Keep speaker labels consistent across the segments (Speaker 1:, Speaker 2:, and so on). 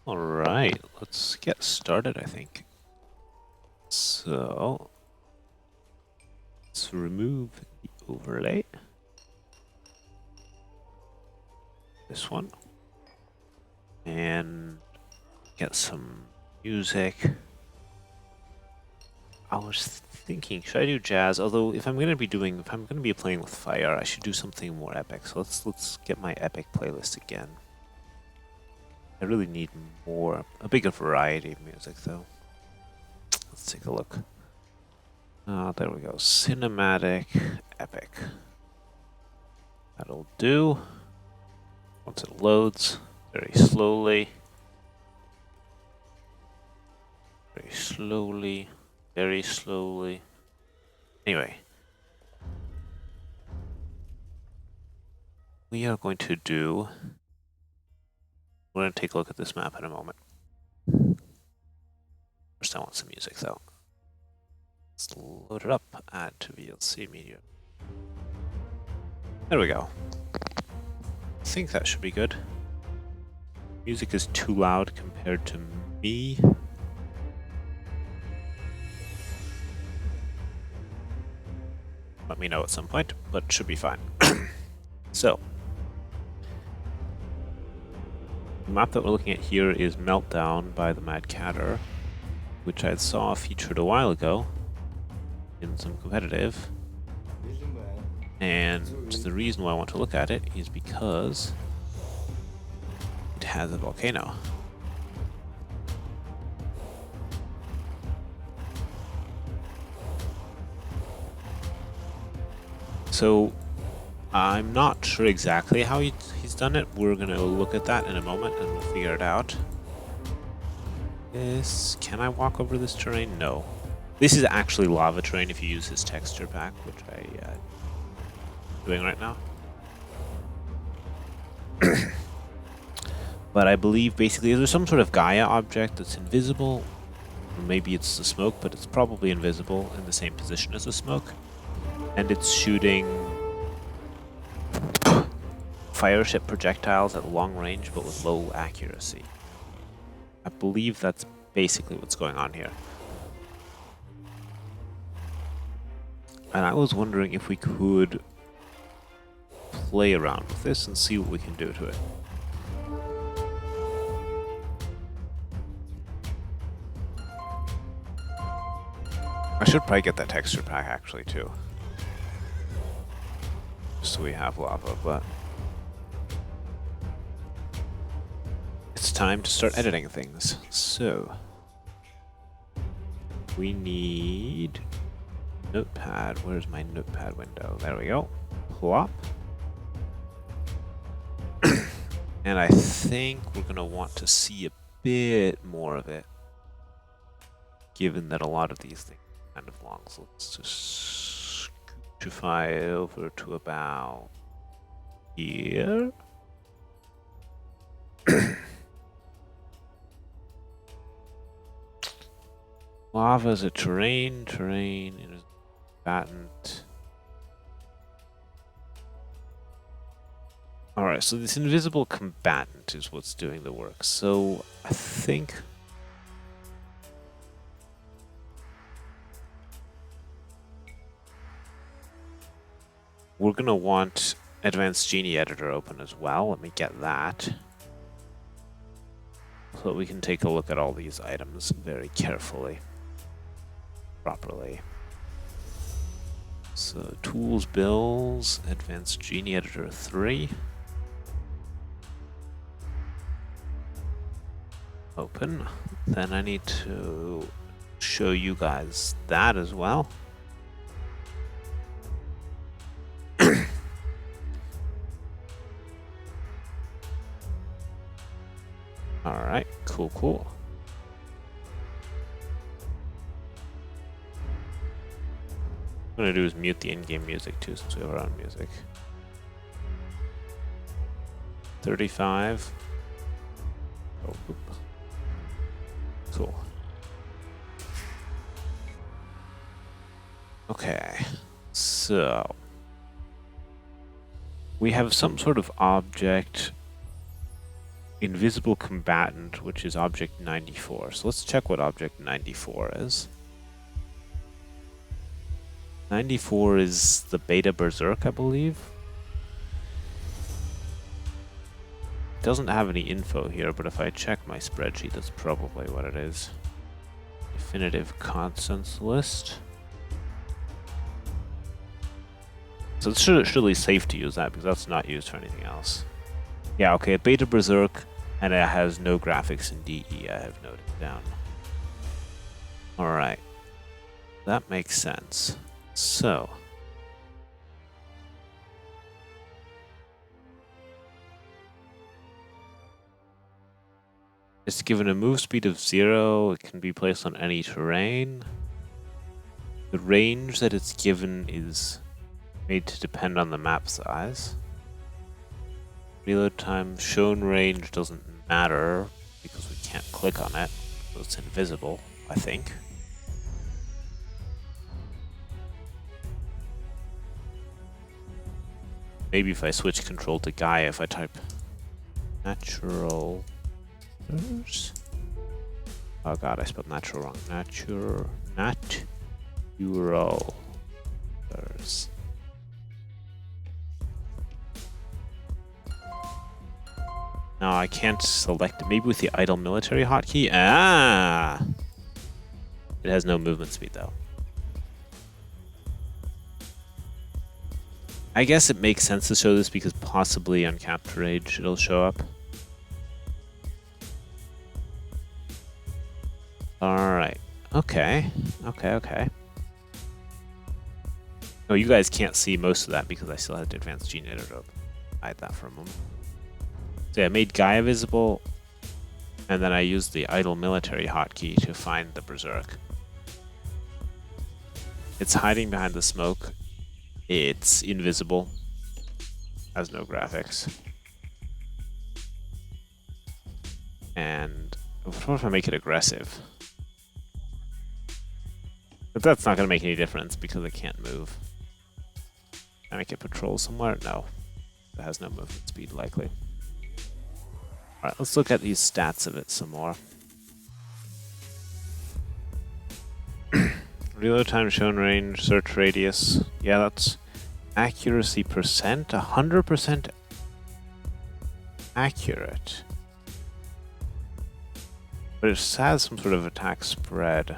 Speaker 1: All right, let's get started, I think. So, let's remove the overlay. This one. And get some music. I was thinking, should I do jazz? Although, if I'm gonna be playing with fire, I should do something more epic. So let's get my epic playlist again. I really need a bigger variety of music, though. Let's take a look. There we go. Cinematic, epic. That'll do. Once it loads, very slowly. Very slowly. Very slowly. Anyway. We're going to take a look at this map in a moment. First I want some music though. Let's load it up, add to VLC media. There we go. I think that should be good. Music is too loud compared to me. Let me know at some point, but it should be fine. So, the map that we're looking at here is Meltdown by the Mad Catter, which I saw featured a while ago in some competitive. And the reason why I want to look at it is because it has a volcano. So I'm not sure exactly how he's done it. We're going to look at that in a moment and we'll figure it out. Can I walk over this terrain? No. This is actually lava terrain if you use his texture pack, which I'm doing right now. But I believe basically there's some sort of Gaia object that's invisible. Or maybe it's the smoke, but it's probably invisible in the same position as the smoke. And it's shooting fireship projectiles at long range, but with low accuracy. I believe that's basically what's going on here. And I was wondering if we could play around with this and see what we can do to it. I should probably get that texture pack actually too. So we have lava, but it's time to start editing things. So we need Notepad. Where's my Notepad window? There we go. Plop. And I think we're going to want to see a bit more of it, given that a lot of these things are kind of long. So let's just scootify over to about here. Lava is a terrain is combatant. Alright, so this invisible combatant is what's doing the work. So I think we're gonna want Advanced Genie Editor open as well. Let me get that. So that we can take a look at all these items very carefully. Properly. So Tools, Bills, Advanced Genie Editor 3. Open. Then I need to show you guys that as well. Alright, cool. What I'm gonna do is mute the in-game music too, since we have our own music. 35. Oh, whoop. Cool. Okay, so we have some sort of object invisible combatant, which is object 94. So let's check what object 94 is. 94 is the Beta Berserk, I believe. Doesn't have any info here, but if I check my spreadsheet, that's probably what it is. Definitive constants list. So it's surely safe to use that because that's not used for anything else. Yeah, okay, Beta Berserk, and it has no graphics in DE, I have noted down. Alright. That makes sense. So. It's given a move speed of 0, it can be placed on any terrain. The range that it's given is made to depend on the map size. Reload time shown range doesn't matter because we can't click on it, so it's invisible, I think. Maybe if I switch control to Gaia, if I type natural. Oh god, I spelled natural wrong. Natural. No, I can't select it. Maybe with the idle military hotkey. Ah! It has no movement speed though. I guess it makes sense to show this because possibly on Capture Age it'll show up. Alright. Okay. Okay. Oh, you guys can't see most of that because I still had to advance Gene Editor to hide that for a moment. So yeah, I made Gaia visible, and then I used the idle military hotkey to find the Berserk. It's hiding behind the smoke. It's invisible. Has no graphics. And what if I make it aggressive? But that's not going to make any difference because it can't move. Can I make it patrol somewhere? No. It has no movement speed, likely. Alright, let's look at these stats of it some more. Reload time, shown range, search radius. Yeah, that's accuracy percent. 100% accurate. But it has some sort of attack spread.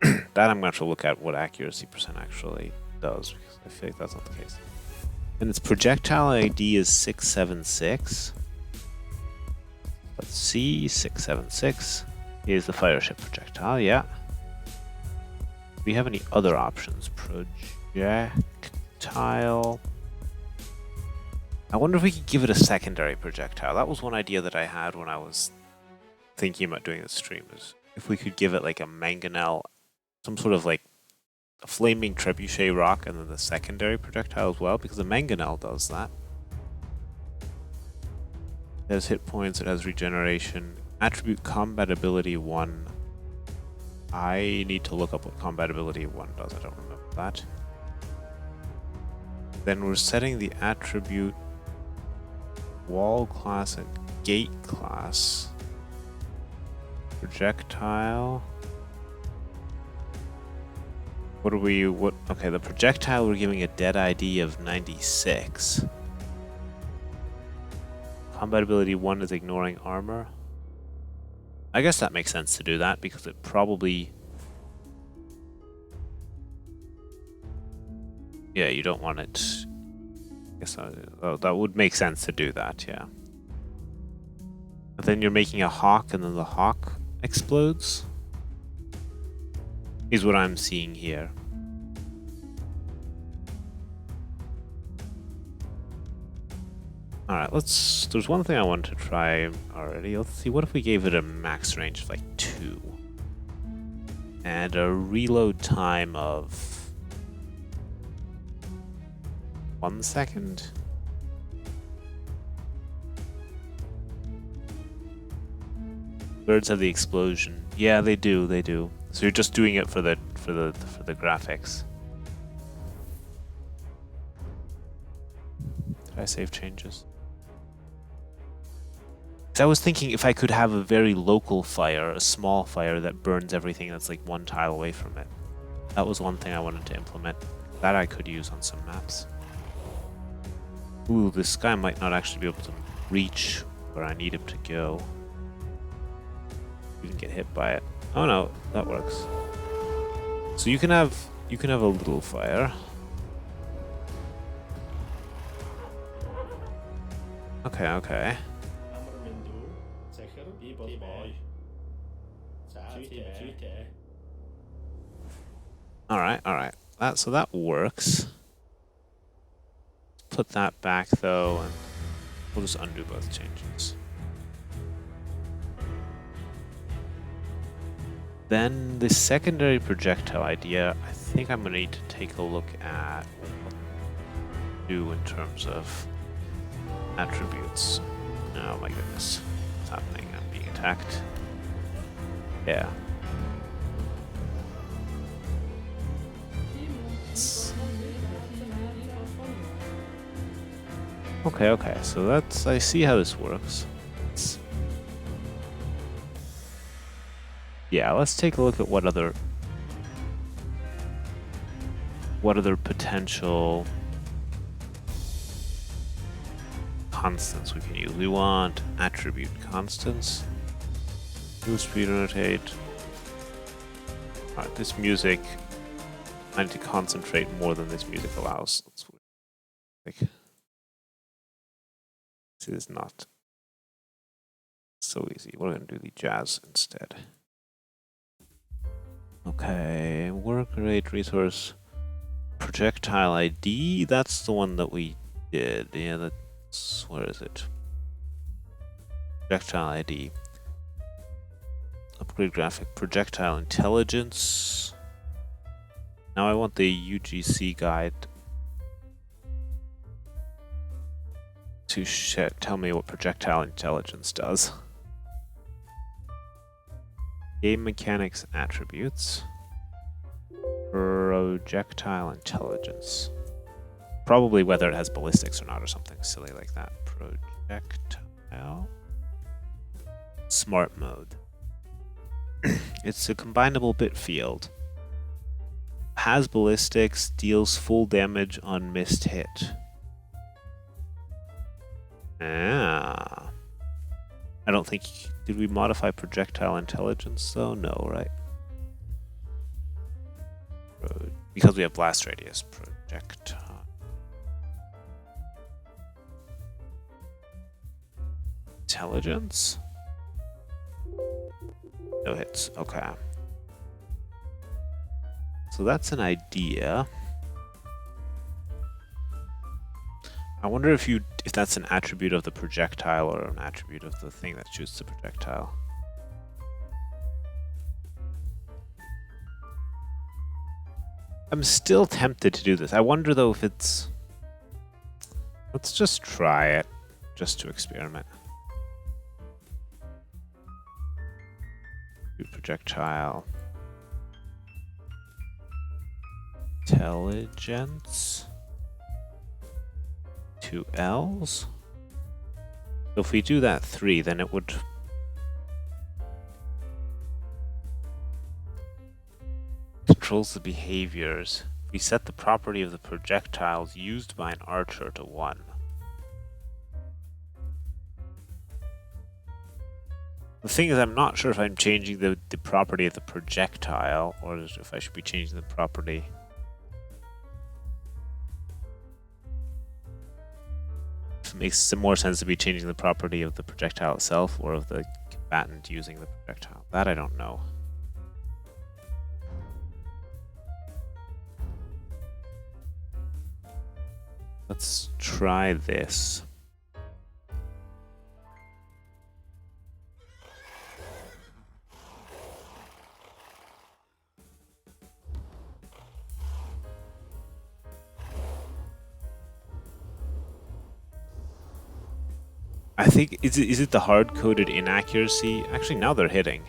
Speaker 1: That I'm going to have to look at what accuracy percent actually does, because I feel like that's not the case. And its projectile ID is 676. Let's see, 676 is the fire ship projectile, yeah. Do we have any other options? Projectile. I wonder if we could give it a secondary projectile. That was one idea that I had when I was thinking about doing this stream, is if we could give it like a mangonel, some sort of like a flaming trebuchet rock, and then the secondary projectile as well, because the mangonel does that. It has hit points, it has regeneration, attribute combat ability 1. I need to look up what combat ability 1 does, I don't remember that. Then we're setting the attribute wall class and gate class. Projectile. Okay, the projectile we're giving a dead ID of 96. Combat ability 1 is ignoring armor. I guess that makes sense to do that because it probably... Yeah, you don't want it... I guess that would make sense to do that, yeah. But then you're making a hawk and then the hawk explodes? Is what I'm seeing here. Alright, there's one thing I want to try already. Let's see, what if we gave it a max range of like 2? And a reload time of 1 second? Birds have the explosion. Yeah, they do. So you're just doing it for the graphics. Did I save changes? I was thinking if I could have a very local fire, a small fire that burns everything that's like one tile away from it. That was one thing I wanted to implement. That I could use on some maps. Ooh, this guy might not actually be able to reach where I need him to go. You can get hit by it. Oh no, that works. So you can have a little fire. Okay, okay. Alright, alright. So that works. Put that back though, and we'll just undo both changes. Then the secondary projectile idea, I think I'm gonna need to take a look at what to do in terms of attributes. Oh my goodness. What's happening? I'm being attacked. Yeah. Okay, okay. So that's, I see how this works. Yeah, let's take a look at what other potential constants we can use. We want attribute constants. Move speed, rotate. Alright, this music, I need to concentrate more than this music allows. That's like, this is not so easy. We're gonna do the jazz instead. Okay, work rate, resource, projectile ID. That's the one that we did. Yeah, that's, where is it? Projectile ID. Upgrade graphic, projectile intelligence. Now I want the UGC guide to tell me what projectile intelligence does. Game mechanics attributes. Projectile intelligence. Probably whether it has ballistics or not, or something silly like that. Projectile. Smart mode. It's a combinable bit field. Has ballistics, deals full damage on missed hit. Ah. I don't think... Did we modify projectile intelligence though? No, right? Because we have blast radius. Projectile. Intelligence? No hits. Okay. So that's an idea. I wonder if that's an attribute of the projectile or an attribute of the thing that shoots the projectile. I'm still tempted to do this. I wonder though if it's... Let's just try it, just to experiment. Do projectile. Intelligence. 2 L's. So if we do that 3, then it would... Controls the behaviors. We set the property of the projectiles used by an archer to 1. The thing is, I'm not sure if I'm changing the property of the projectile, or if I should be changing the property. It makes some more sense to be changing the property of the projectile itself or of the combatant using the projectile. That I don't know. Let's try this. I think, is it the hard-coded inaccuracy? Actually, now they're hitting.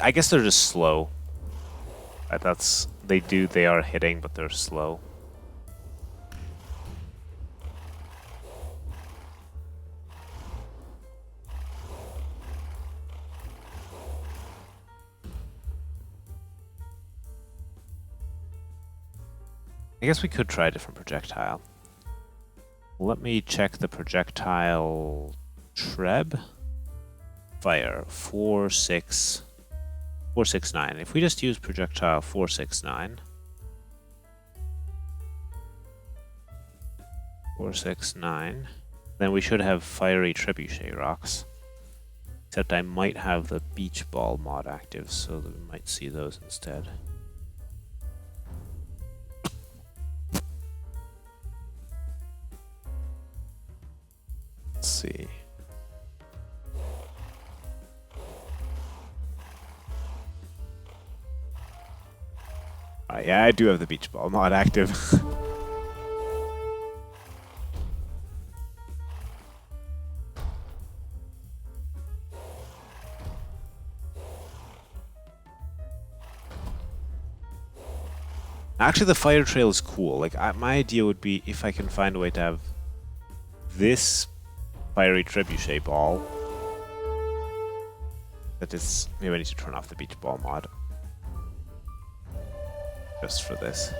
Speaker 1: I guess they're just slow. They are hitting, but they're slow. I guess we could try a different projectile. Let me check the projectile Treb. Fire 469. If we just use projectile 469, 469, then we should have fiery trebuchet rocks. Except I might have the beach ball mod active, so that we might see those instead. Let's see. Yeah, I do have the beach ball mod active. Actually, the fire trail is cool. Like, my idea would be if I can find a way to have this fiery trebuchet ball. That is, maybe I need to turn off the beach ball mod. Just for this.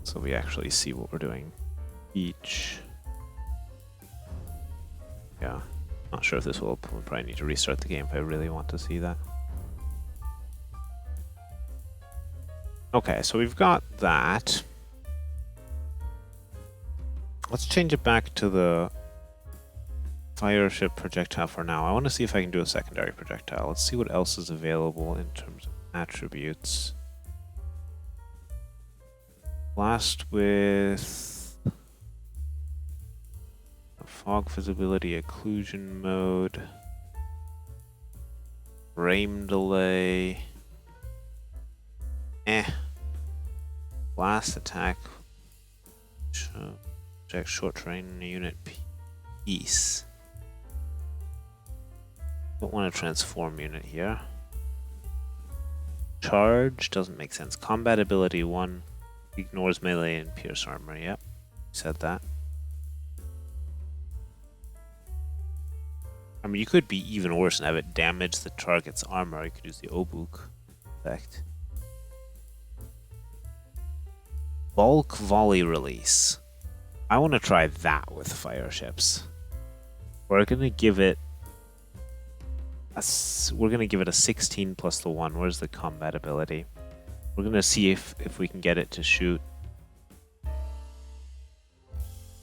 Speaker 1: So we actually see what we're doing. Beach. Yeah. Not sure if this will open. We'll probably need to restart the game if I really want to see that. Okay, so we've got that. Let's change it back to the fire ship projectile for now. I want to see if I can do a secondary projectile. Let's see what else is available in terms of attributes. Blast with fog visibility, occlusion mode, frame delay. Blast attack. Project short terrain unit piece. Don't want a transform unit here. Charge doesn't make sense. Combat ability 1 ignores melee and pierce armor. Yep, said that. I mean, you could be even worse and have it damage the target's armor. You could use the Obuk effect. Bulk volley release. I want to try that with fire ships. We're gonna give it a 16 plus the 1. Where's the combat ability? We're gonna see if we can get it to shoot.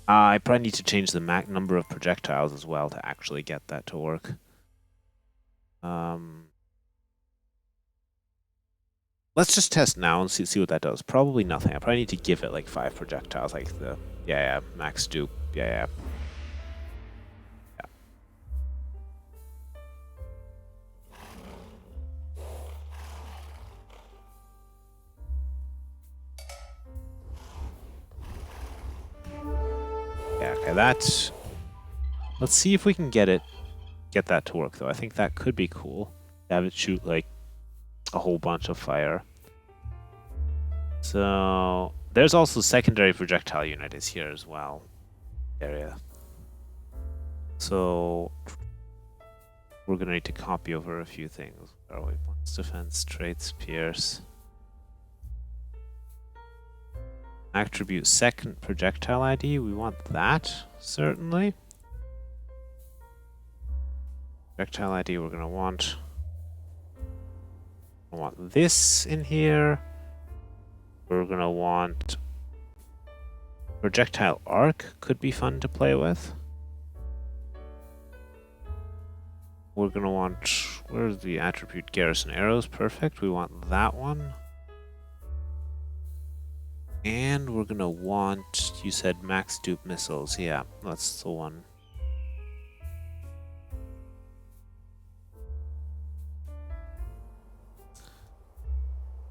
Speaker 1: I probably need to change the number of projectiles as well to actually get that to work. Let's just test now and see what that does. Probably nothing. I probably need to give it like 5 projectiles, like the max dupe. Yeah. Okay, that's... Let's see if we can get that to work, though. I think that could be cool. Have it shoot, like, a whole bunch of fire. So... There's also secondary projectile unit is here as well. Area. So... We're gonna need to copy over a few things. Where are we? Bonus defense, traits, pierce. Attribute second projectile ID. We want that, certainly. Projectile ID we're gonna want. I want this in here. We're gonna want projectile arc, could be fun to play with. We're gonna want, where's the attribute? Garrison arrows, perfect. We want that one. And we're gonna want, you said max dupe missiles. Yeah, that's the one.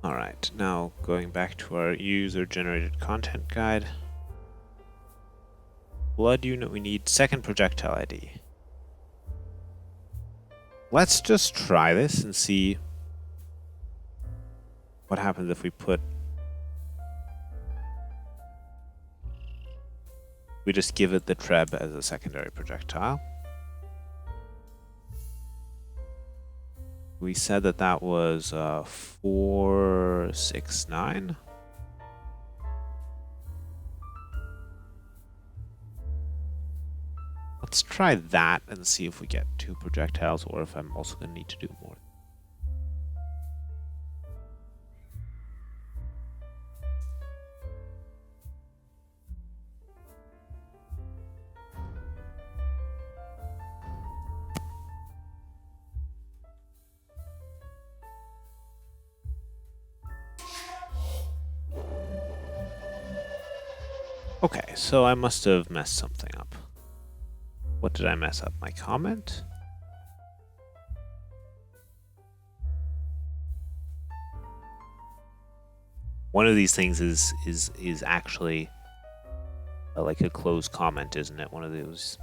Speaker 1: Alright, now going back to our user-generated content guide. Blood unit, we need second projectile ID. Let's just try this and see what happens if we just give it the Treb as a secondary projectile. We said that that was 469. Let's try that and see if we get 2 projectiles or if I'm also going to need to do more. Okay, so I must have messed something up. What did I mess up? My comment? One of these things is actually like a closed comment, isn't it? One of those.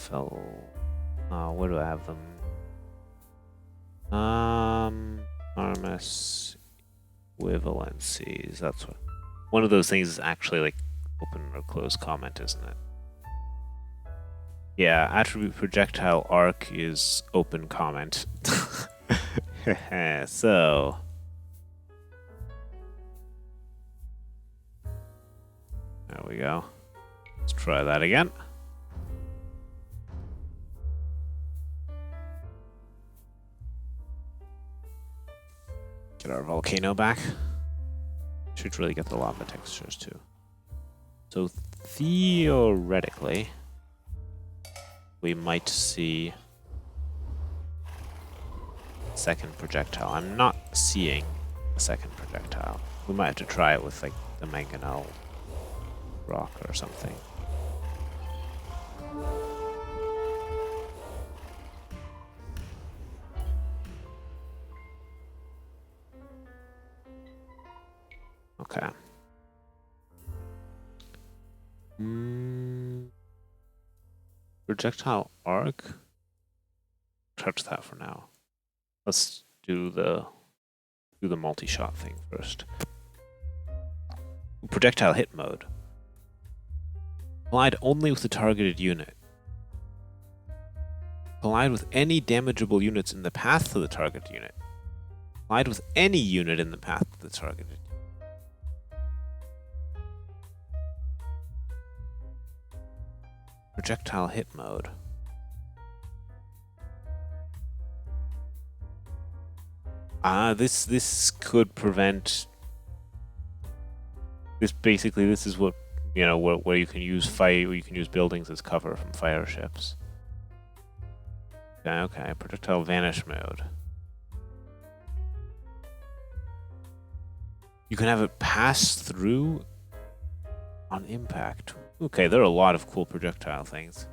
Speaker 1: Where do I have them? Armis equivalencies. That's what. One of those things is actually like open or closed comment, isn't it? Yeah, attribute projectile arc is open comment. So. There we go. Let's try that again. Get our volcano back. Should really get the lava textures too. So theoretically, we might see a second projectile. I'm not seeing a second projectile. We might have to try it with like the mangonel rock or something. Okay. Projectile arc. Touch that for now. Let's do the multi-shot thing first. Projectile hit mode. Collide only with the targeted unit. Collide with any damageable units in the path to the target unit. Collide with any unit in the path to the targeted unit. Projectile hit mode. This could prevent. This is what, you know, where you can use where you can use buildings as cover from fire ships. Okay, projectile vanish mode. You can have it pass through on impact. Okay, there are a lot of cool projectile things.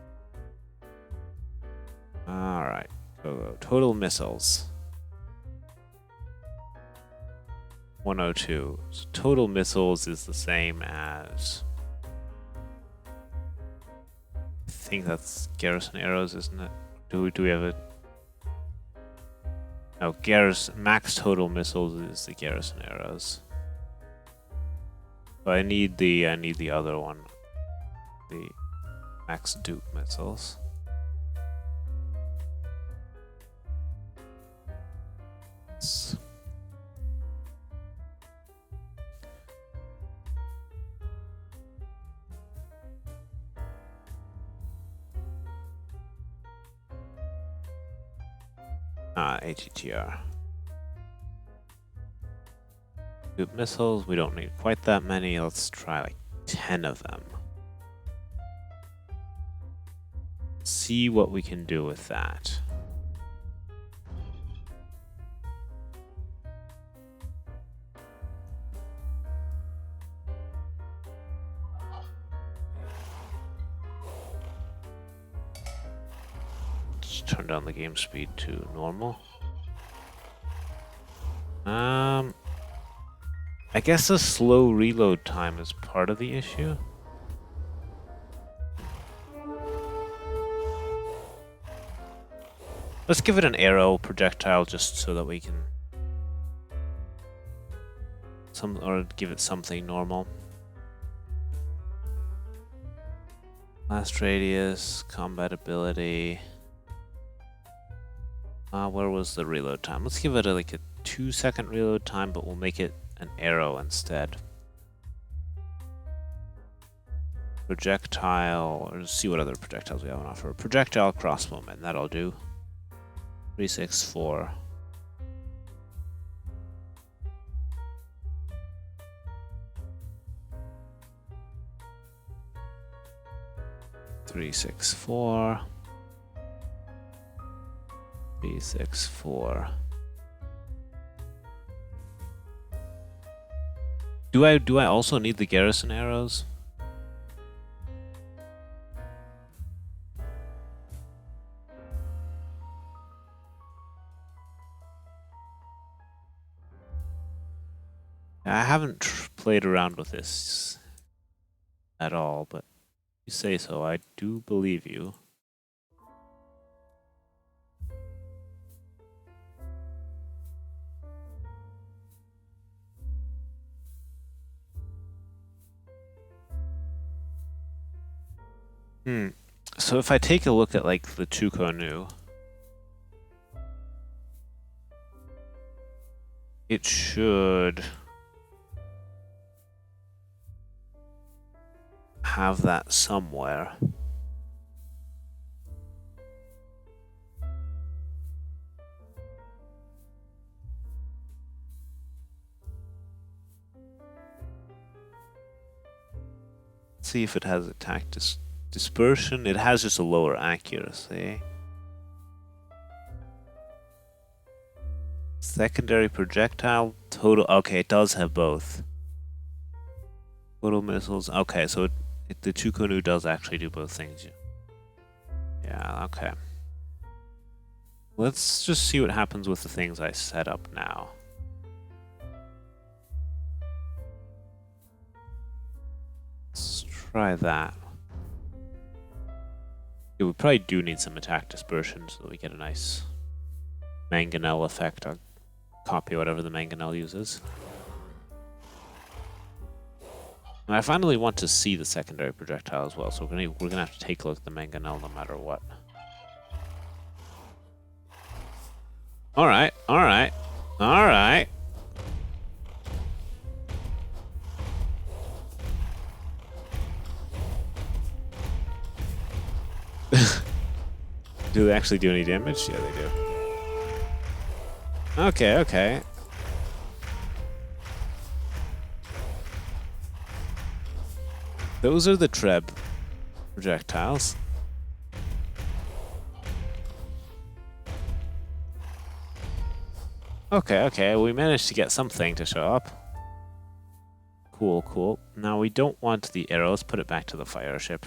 Speaker 1: Alright, go. Total missiles. 102. So total missiles is the same as... I think that's garrison arrows, isn't it? Do we have it? No, max total missiles is the garrison arrows. But I need the other one. The max dupe missiles. ATTR. Dupe missiles, we don't need quite that many. Let's try like 10 of them. See what we can do with that. Let's turn down the game speed to normal. I guess a slow reload time is part of the issue. Let's give it an arrow projectile just so that we can or give it something normal. Blast radius, combat ability. Where was the reload time? Let's give it like a 2-second reload time, but we'll make it an arrow instead. Projectile, or see what other projectiles we have on offer. Projectile crossbowman, that'll do. 364. Three, 6, 4. 3, 6, 4. Do I also need the garrison arrows? I haven't played around with this at all, but you say so. I do believe you. So if I take a look at like the Tukonu, it should have that somewhere. Let's see if it has attack dispersion. It has just a lower accuracy. Secondary projectile total. Okay, it does have both. Total missiles. Okay, so the Tukonu does actually do both things. Yeah, okay. Let's just see what happens with the things I set up now. Let's try that. Yeah, we probably do need some attack dispersion so that we get a nice mangonel effect. I'll copy whatever the mangonel uses. And I finally want to see the secondary projectile as well, so we're gonna have to take a look at the mangonel no matter what. Alright, alright, alright. Do they actually do any damage? Yeah, they do. Okay, okay. Those are the Treb projectiles. Okay, okay, we managed to get something to show up. Cool, cool. Now we don't want the arrows, put it back to the fire ship.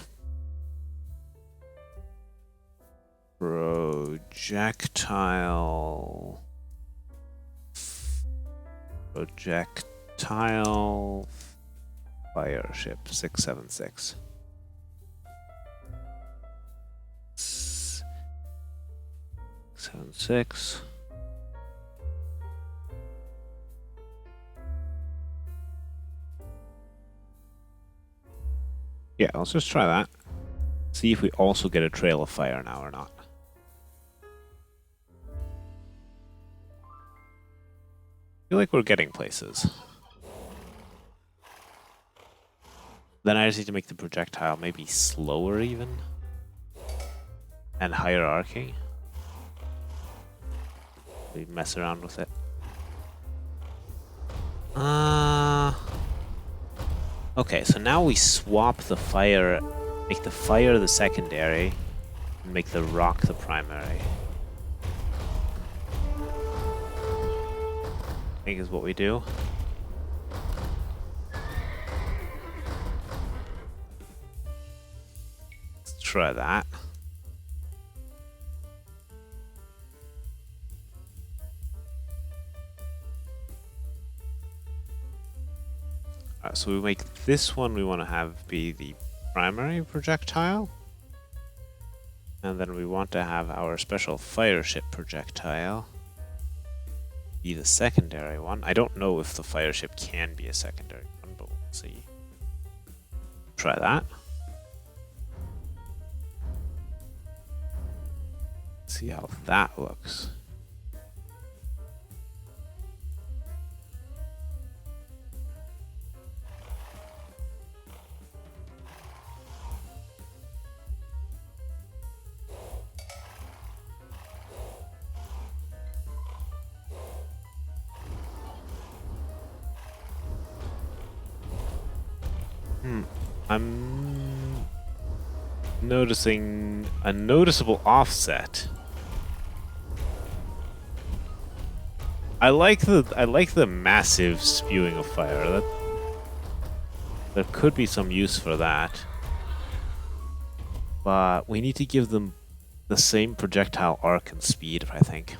Speaker 1: Projectile fire ship 676. 676. Yeah, let's just try that. See if we also get a trail of fire now or not. I feel like we're getting places. Then I just need to make the projectile maybe slower even. And higher arcing. We mess around with it. Okay, so now we swap the fire, make the fire the secondary, and make the rock the primary. I think is what we do. Let's try that. Alright, so we make this one we want to have be the primary projectile. And then we want to have our special fire ship projectile be the secondary one. I don't know if the fire ship can be a secondary one, but we'll see. Try that. See how that looks. I'm noticing a noticeable offset. I like the massive spewing of fire. There could be some use for that. But we need to give them the same projectile arc and speed, I think.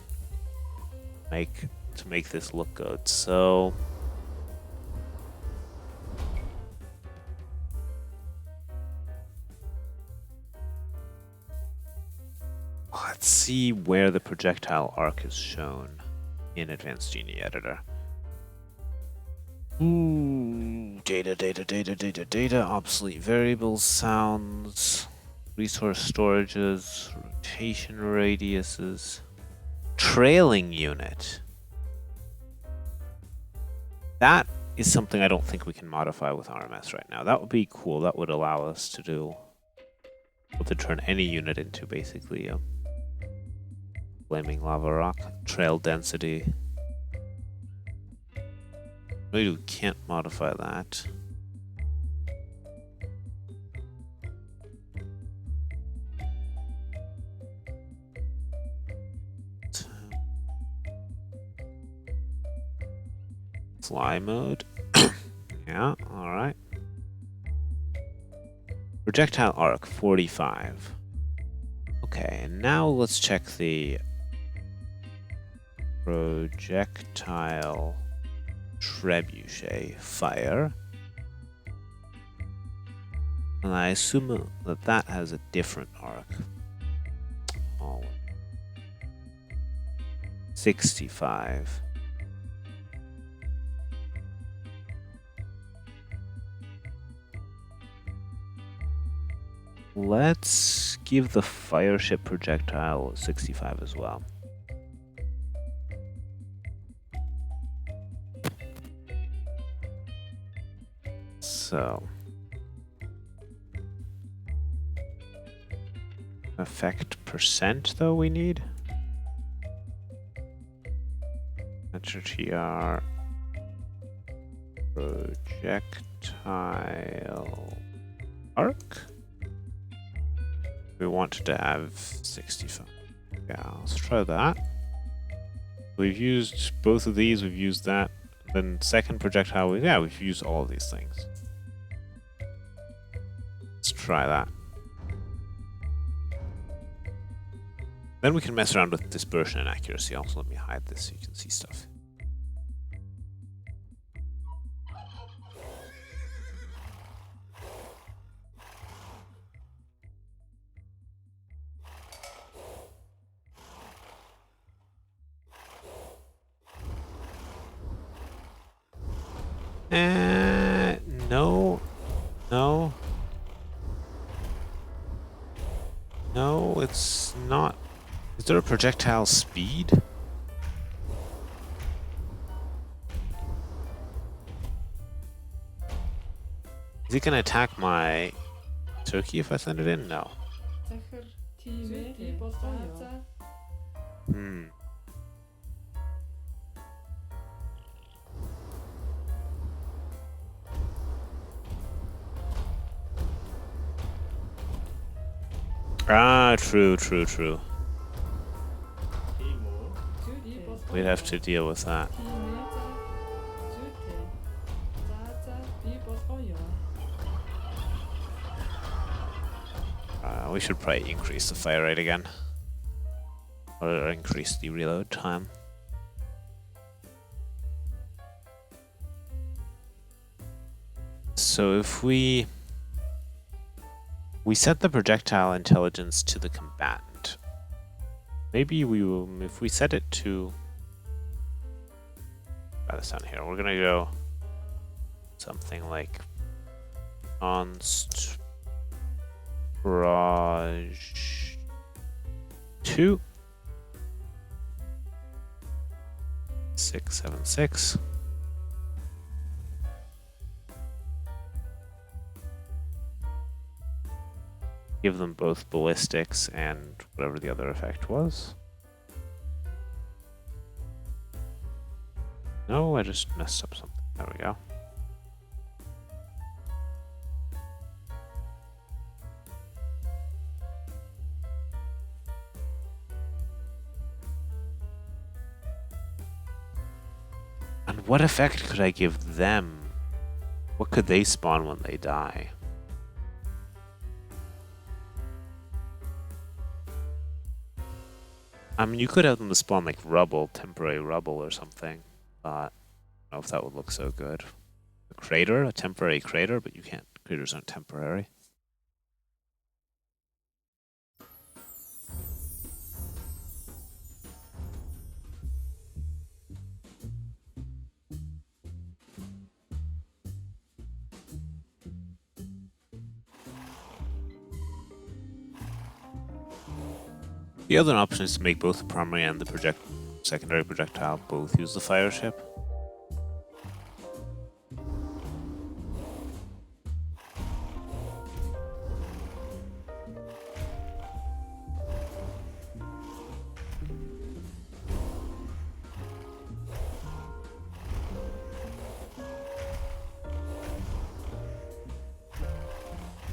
Speaker 1: To make this look good. So let's see where the projectile arc is shown in Advanced Genie Editor. Ooh, data, obsolete variables, sounds, resource storages, rotation radiuses, trailing unit. That is something I don't think we can modify with RMS right now. That would be cool. That would allow us to turn any unit into basically a flaming lava rock. Trail density. Maybe we can't modify that. Fly mode. Yeah, alright. Projectile arc 45. Okay, and now let's check the projectile trebuchet fire. And I assume that that has a different arc. Oh. 65. Let's give the fire ship projectile 65 as well. So effect percent though we need. TR projectile arc. We wanted to have 65. Yeah, let's try that. We've used both of these, we've used that. Then second projectile, we've used all of these things. Let's try that. Then we can mess around with dispersion and accuracy. Also, let me hide this so you can see stuff. No. No. No, it's not. Is there a projectile speed? Is it gonna attack my turkey if I send it in? No. Hmm. Ah, true. We'd have to deal with that. We should probably increase the fire rate again. Or increase the reload time. So if we set the projectile intelligence to the combatant, maybe we will, if we set it to, try this down here, we're gonna go something like const Raj 2 676. Give them both ballistics and whatever the other effect was. No, I just messed up something. There we go. What effect could I give them? What could they spawn when they die? I mean, you could have them spawn like rubble, temporary rubble or something, but I don't know if that would look so good. A crater, a temporary crater, but you can't, craters aren't temporary. The other option is to make both the primary and the secondary projectile both use the fire ship.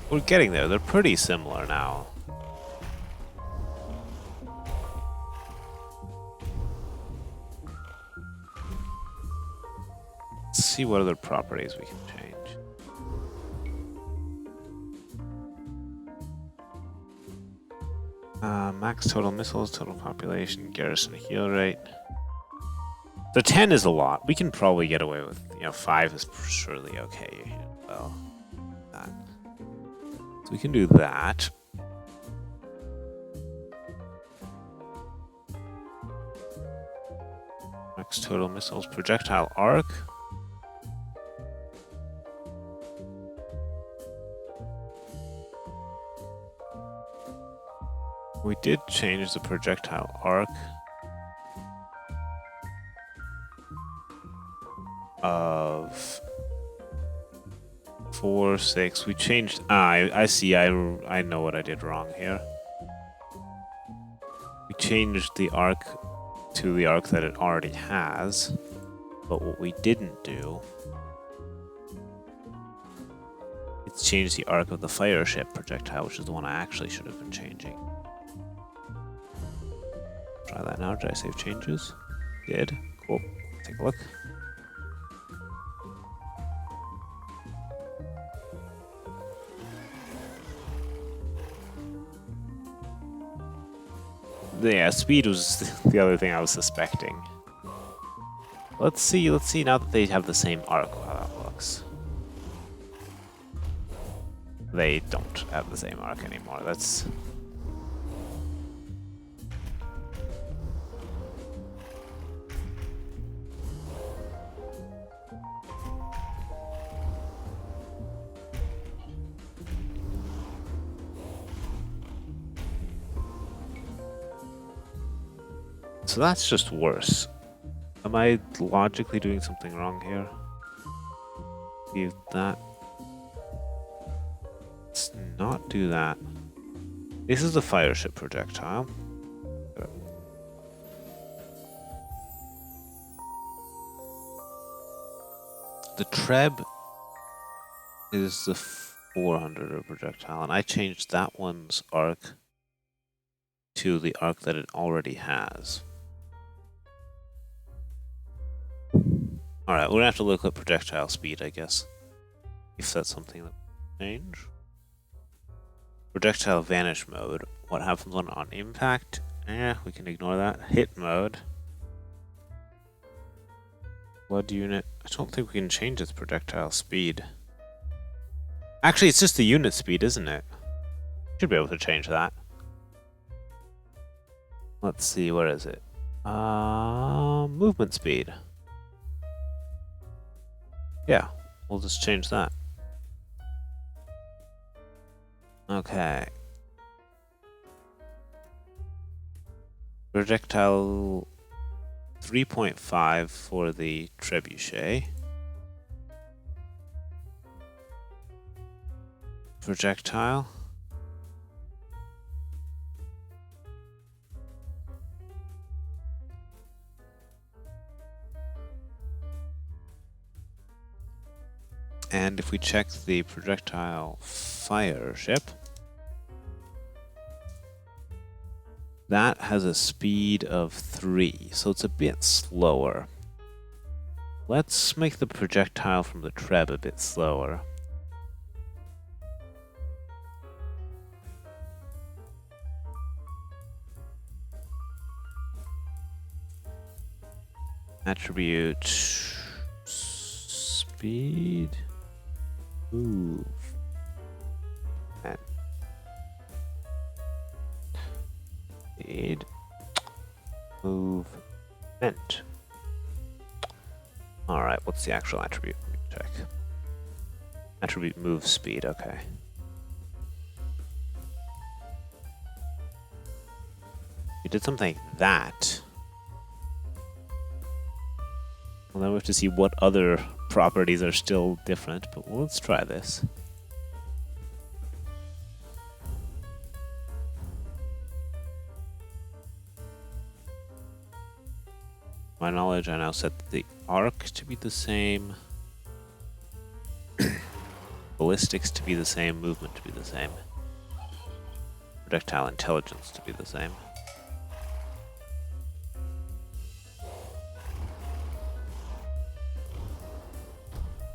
Speaker 1: We're getting there. They're pretty similar now. Let's see what other properties we can change. Max total missiles, total population, garrison heal rate. The 10 is a lot. We can probably get away with, 5 is surely okay. Well, that. So we can do that. Max total missiles, projectile arc. We did change the projectile arc of 4, 6. We changed. I see. I know what I did wrong here. We changed the arc to the arc that it already has, but what we didn't do is change the arc of the fire ship projectile, which is the one I actually should have been changing. Try that now. Did I save changes? Did. Cool. Take a look. Yeah, speed was the other thing I was suspecting. Let's see now that they have the same arc, how that looks. They don't have the same arc anymore. That's... So that's just worse. Am I logically doing something wrong here? Leave that. Let's not do that. This is the fire ship projectile. The Treb is the 400 projectile, and I changed that one's arc to the arc that it already has. Alright, we're gonna have to look at projectile speed, I guess. If that's something that will change. Projectile vanish mode. What happens on impact? We can ignore that. Hit mode. Blood unit. I don't think we can change its projectile speed. Actually, it's just the unit speed, isn't it? Should be able to change that. Let's see, where is it? Movement speed. Yeah, we'll just change that. Okay. Projectile 3.5 for the trebuchet. Projectile. And if we check the projectile fire ship, that has a speed of 3, so it's a bit slower. Let's make the projectile from the Treb a bit slower. Attribute speed, move, and speed, movement. All right, what's the actual attribute? Let me check. Attribute move speed. Okay. We did something like that. Well, then we have to see what other properties are still different, but let's try this. My knowledge, I now set the arc to be the same, ballistics to be the same, movement to be the same, projectile intelligence to be the same.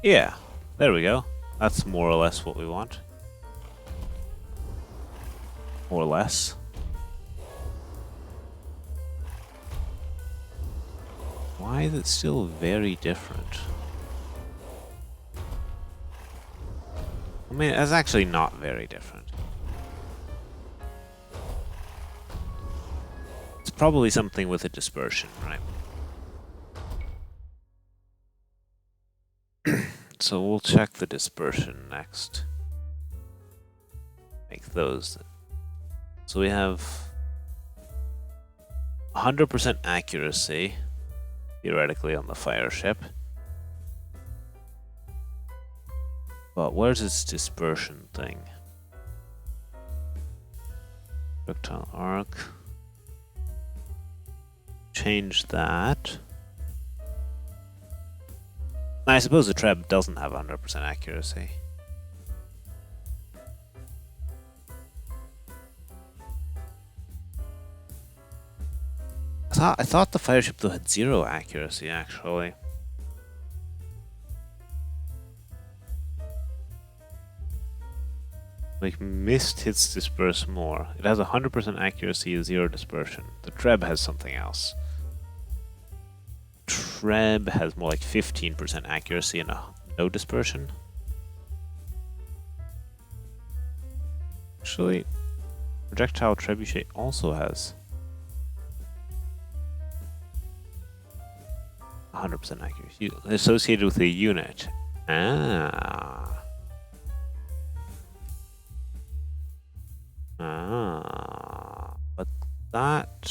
Speaker 1: Yeah, there we go. That's more or less what we want. More or less. Why is it still very different? I mean, it's actually not very different. It's probably something with a dispersion, right? So we'll check the dispersion next. Make those. So we have 100% accuracy, theoretically, on the fire ship. But where's its dispersion thing? Projectile arc. Change that. I suppose the Treb doesn't have 100% accuracy. I thought the fire ship though had 0 accuracy actually. Like mist hits disperse more. It has 100% accuracy, 0 dispersion. The Treb has something else. Treb has more like 15% accuracy and no dispersion. Actually, projectile trebuchet also has 100% accuracy associated with a unit. But that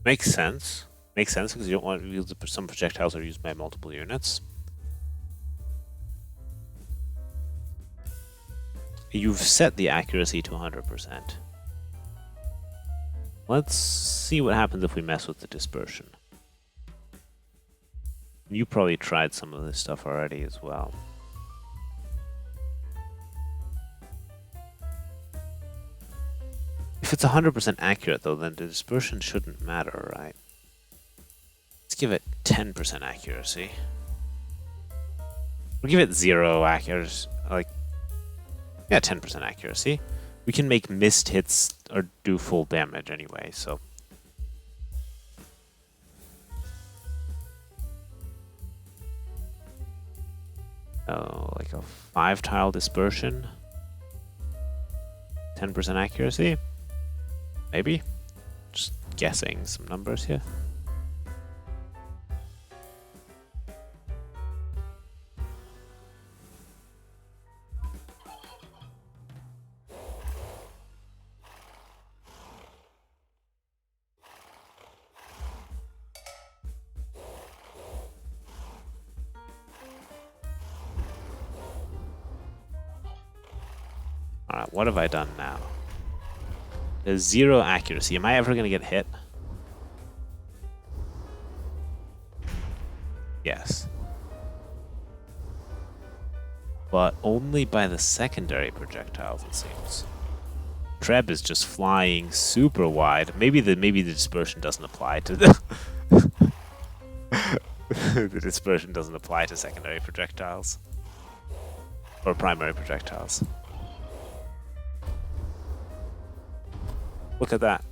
Speaker 1: makes sense. Makes sense because you don't want to use some projectiles are used by multiple units. You've set the accuracy to 100%. Let's see what happens if we mess with the dispersion. You probably tried some of this stuff already as well. If it's 100% accurate though, then the dispersion shouldn't matter, right? Let's give it 10% accuracy. We'll give it 0 accuracy, like, yeah, 10% accuracy. We can make missed hits or do full damage anyway, so. Oh, like a 5-tile dispersion. 10% accuracy? Maybe? Just guessing some numbers here. Alright, what have I done now? There's 0 accuracy. Am I ever going to get hit? Yes. But only by the secondary projectiles, it seems. Treb is just flying super wide. Maybe the dispersion doesn't apply to the the dispersion doesn't apply to secondary projectiles or primary projectiles. Look at that.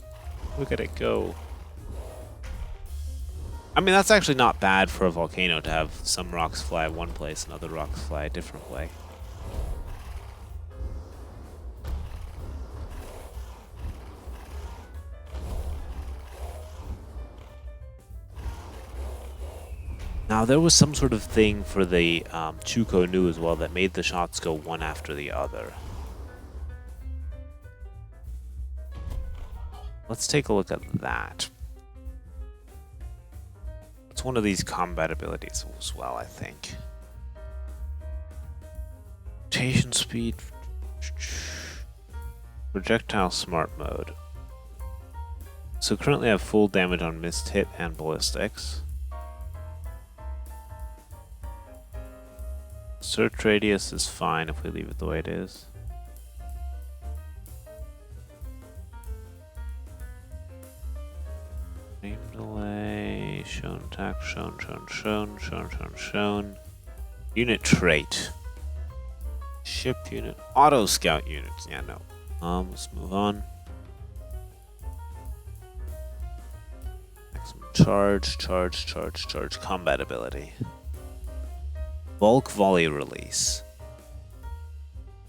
Speaker 1: Look at it go. I mean, that's actually not bad for a volcano to have some rocks fly one place and other rocks fly a different way. Now, there was some sort of thing for the Chuko Nu as well that made the shots go one after the other. Let's take a look at that. It's one of these combat abilities as well, I think. Rotation speed. Projectile smart mode. So currently I have full damage on missed hit and ballistics. Search radius is fine if we leave it the way it is. Frame delay, shown attack, shown. Unit trait. Ship unit, auto scout units. Yeah, no. Let's move on. Maximum charge, combat ability. Bulk volley release.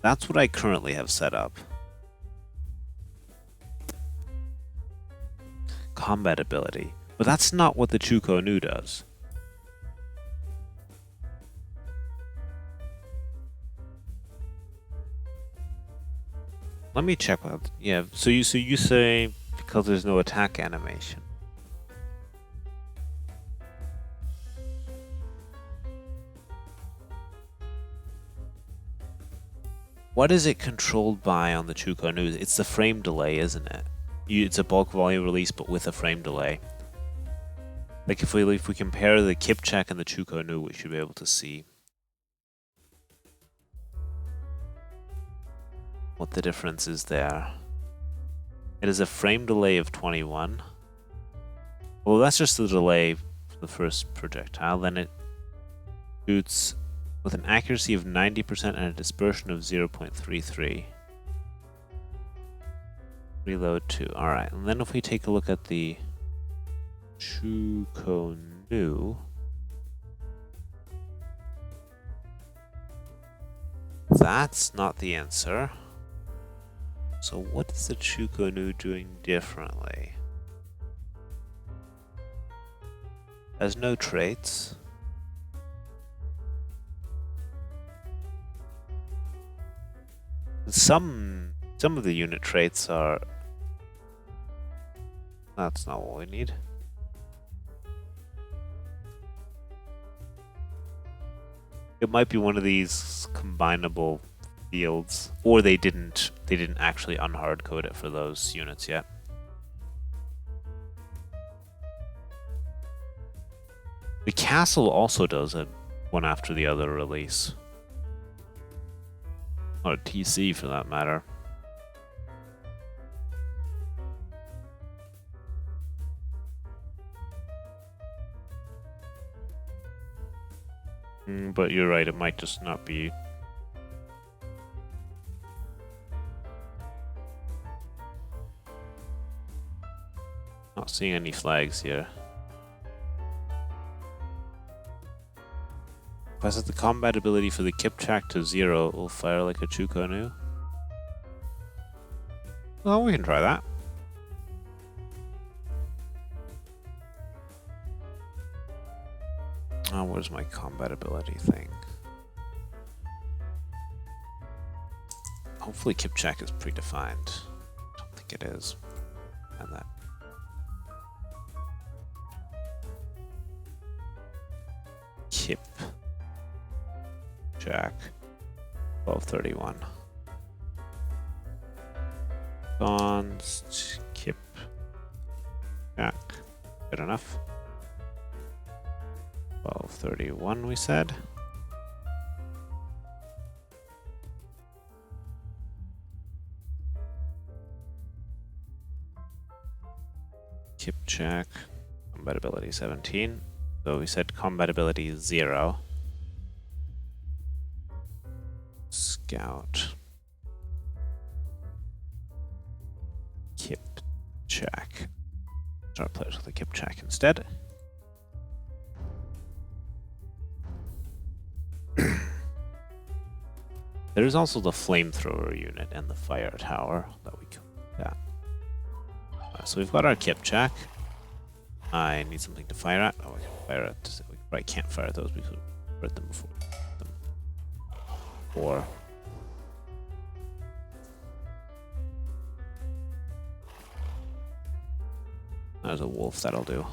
Speaker 1: That's what I currently have set up. Combat ability. But that's not what the Chuko Nu does. Let me check that. Yeah, so you say because there's no attack animation. What is it controlled by on the Chuko Nu? It's the frame delay, isn't it? It's a bulk volume release, but with a frame delay. Like if we compare the Kipchak and the Chuko Nu, we should be able to see what the difference is there. It is a frame delay of 21. Well, that's just the delay for the first projectile. Then it shoots with an accuracy of 90% and a dispersion of 0.33. Reload 2. Alright, and then if we take a look at the Chuko Nu, that's not the answer. So what is the Chuko Nu doing differently? Has no traits. Some of the unit traits are... That's not what we need. It might be one of these combinable fields, or they didn't actually unhard code it for those units yet. The castle also does it one after the other release. Or a TC for that matter. But you're right, it might just not be. Not seeing any flags here. If I set the combat ability for the Kipchak to 0, it will fire like a Chuko Nu. Well, we can try that. Oh, where's my combat ability thing? Hopefully Kipchak is predefined. I don't think it is. And that. Kipchak 1231. Const Kipchak. Good enough. 1231 we said. check. Compatibility 17. So we said compatibility 0. Scout. Kip check. Start players with a Kip check instead. There is also the flamethrower unit and the fire tower that we can look at. So we've got our Kip check. I need something to fire at. Oh, we can fire at. We probably can't fire at those because we read them before. Or there's a wolf, that'll do.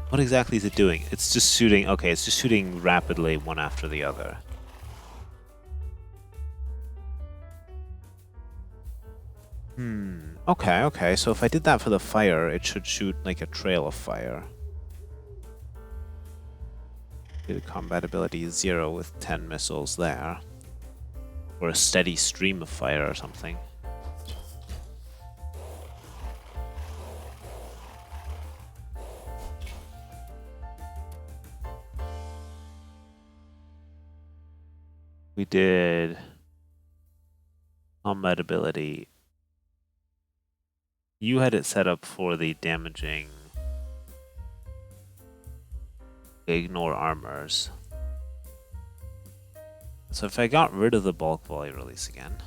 Speaker 1: What exactly is it doing? It's just shooting. Okay, it's just shooting rapidly one after the other. Okay. So if I did that for the fire, it should shoot like a trail of fire. The compatibility is 0 with 10 missiles there. Or a steady stream of fire or something. We did compatibility. You had it set up for the damaging ignore armors. So if I got rid of the bulk volley release again.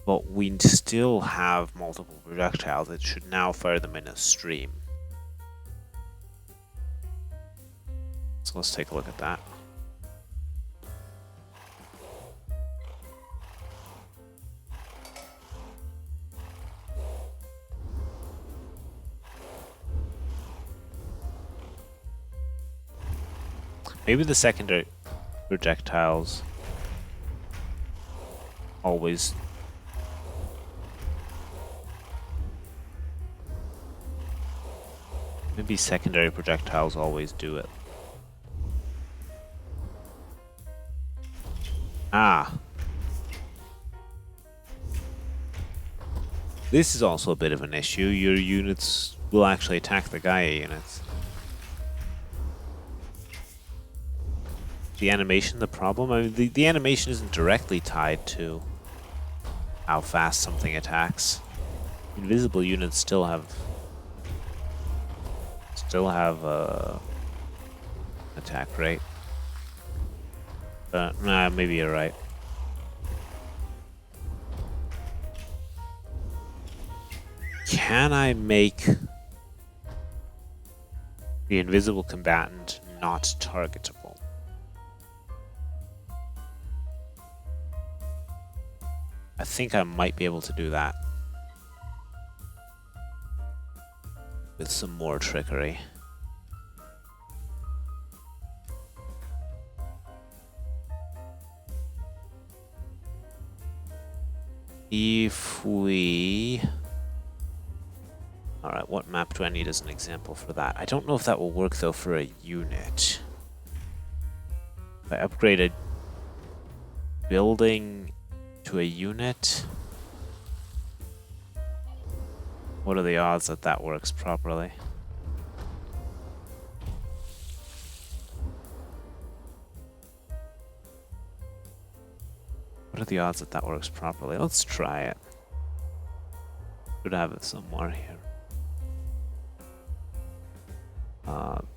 Speaker 1: But we still have multiple projectiles. It should now fire them in a stream. So let's take a look at that. Maybe the secondary projectiles always do it. Ah. This is also a bit of an issue. Your units will actually attack the Gaia units. The animation the problem? I mean, the animation isn't directly tied to how fast something attacks. Invisible units still have attack rate. But nah, maybe you're right. Can I make the invisible combatant not targetable? I think I might be able to do that with some more trickery. If we... Alright, what map do I need as an example for that? I don't know if that will work though for a unit. If I upgrade a building to a unit, what are the odds that that works properly? What are the odds that that works properly? Let's try it. Should have it somewhere here.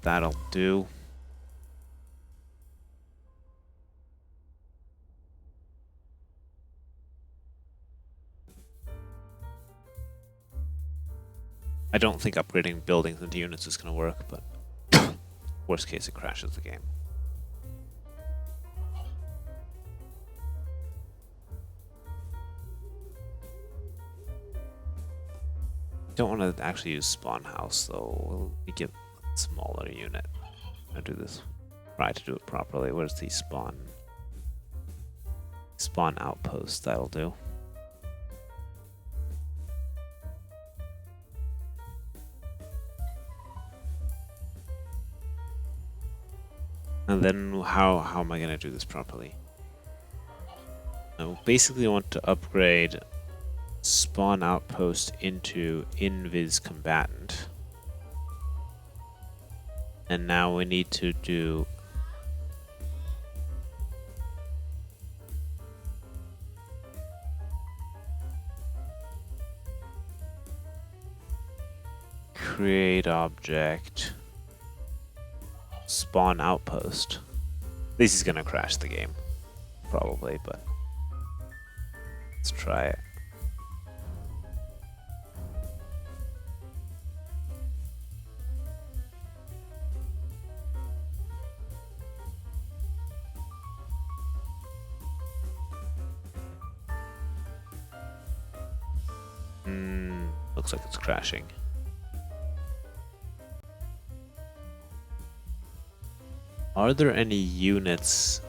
Speaker 1: That'll do. I don't think upgrading buildings into units is going to work, but worst case it crashes the game. Don't want to actually use spawn house though. We'll get a smaller unit. I'll do this. Try to do it properly. Where's the spawn? Spawn outpost, that'll do. And then how am I gonna do this properly? Now, basically I want to upgrade spawn outpost into invis combatant. And now we need to do create object spawn outpost. This is gonna crash the game, probably, but let's try it. Looks like it's crashing. Are there any units?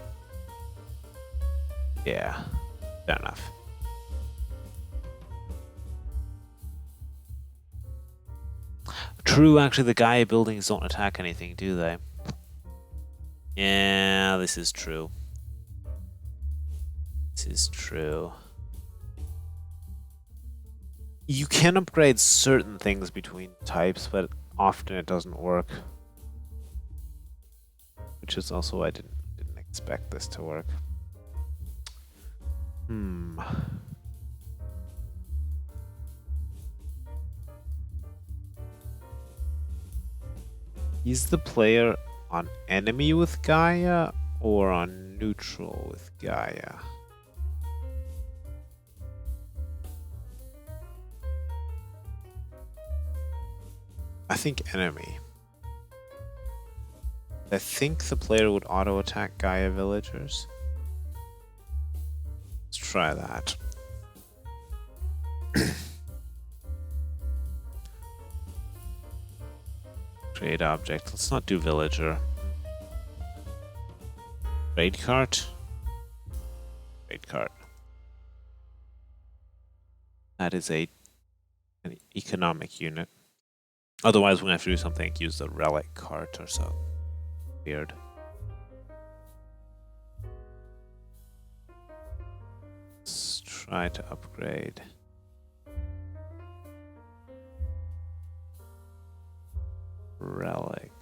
Speaker 1: Yeah, fair enough. True, actually the Gaia buildings don't attack anything, do they? Yeah, this is true. This is true. You can upgrade certain things between types, but often it doesn't work. Which is also why I didn't expect this to work. Is the player on enemy with Gaia or on neutral with Gaia? I think enemy. I think the player would auto-attack Gaia villagers. Let's try that. Trade object. Let's not do villager. Trade cart. Trade cart. That is an economic unit. Otherwise, we're gonna have to do something like use the relic cart or so. Weird. Let's try to upgrade. Relic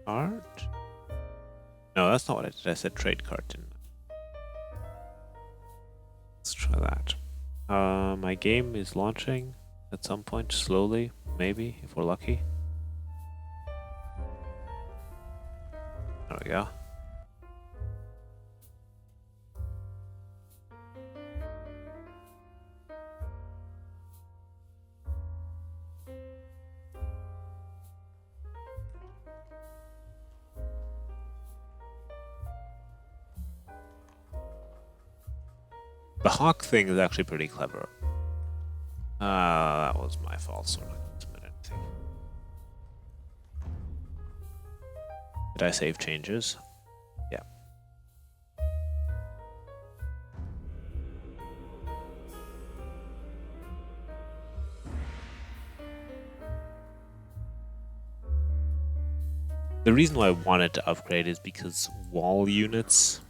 Speaker 1: cart? No, that's not what I did. I said trade cart, didn't I? Let's try that. My game is launching at some point, slowly, maybe, if we're lucky. There we go. The hawk thing is actually pretty clever. That was my fault, so I'm not going to submit anything. Did I save changes? Yeah. The reason why I wanted to upgrade is because wall units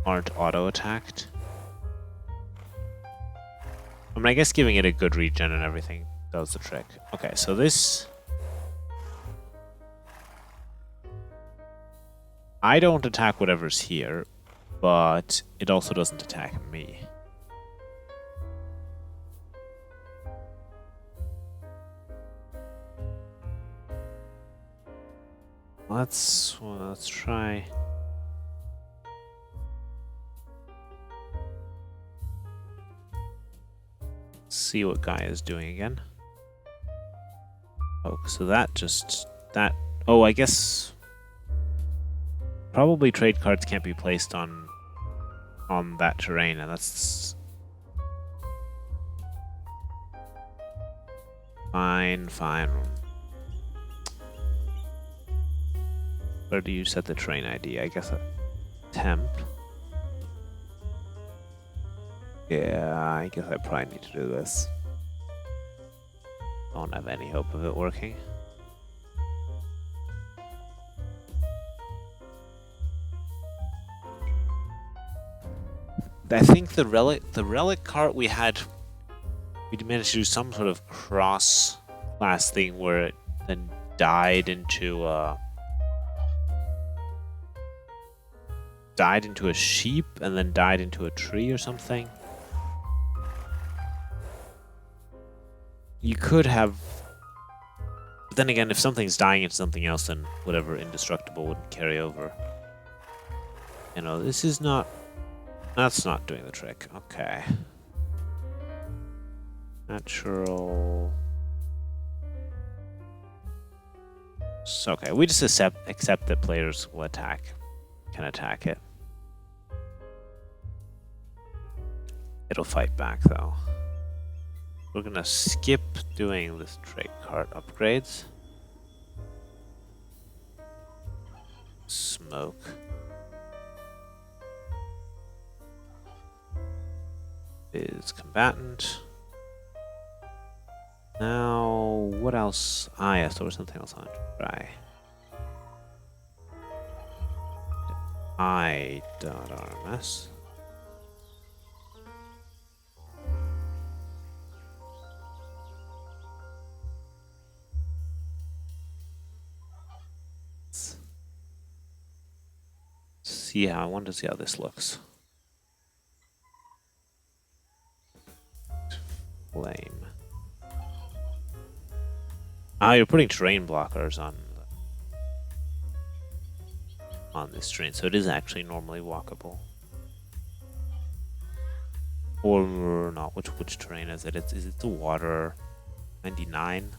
Speaker 1: aren't auto-attacked. I mean, I guess giving it a good regen and everything does the trick. Okay, so this... I don't attack whatever's here, but it also doesn't attack me. Let's try... see what Gaia is doing again. Oh, so that. Oh, I guess probably trade cards can't be placed on that terrain, and that's fine. Where do you set the terrain ID? I guess temp. Yeah, I guess I probably need to do this. Don't have any hope of it working. I think the relic cart we had, we managed to do some sort of cross class thing where it then died into a sheep and then died into a tree or something. You could have, but then again, if something's dying into something else, then whatever indestructible wouldn't carry over. You know, this is not. That's not doing the trick. Okay. Natural. So, okay, we just accept that players will can attack it. It'll fight back though. We're gonna skip doing this trade cart upgrades. Smoke. Is combatant. Now, what else? Ah, yes, there was something else I wanted to try. I.RMS. See how I want to see how this looks. Flame. Ah, you're putting terrain blockers on this terrain, so it is actually normally walkable. Or not? Which terrain is it? Is it the water? 99.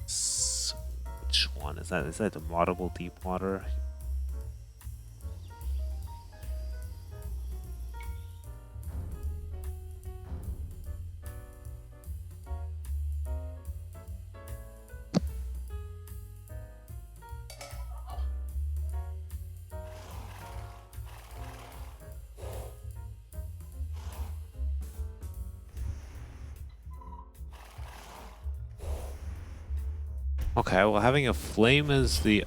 Speaker 1: Is which one is that? Is that the moddable deep water? Okay, well, having a flame as the...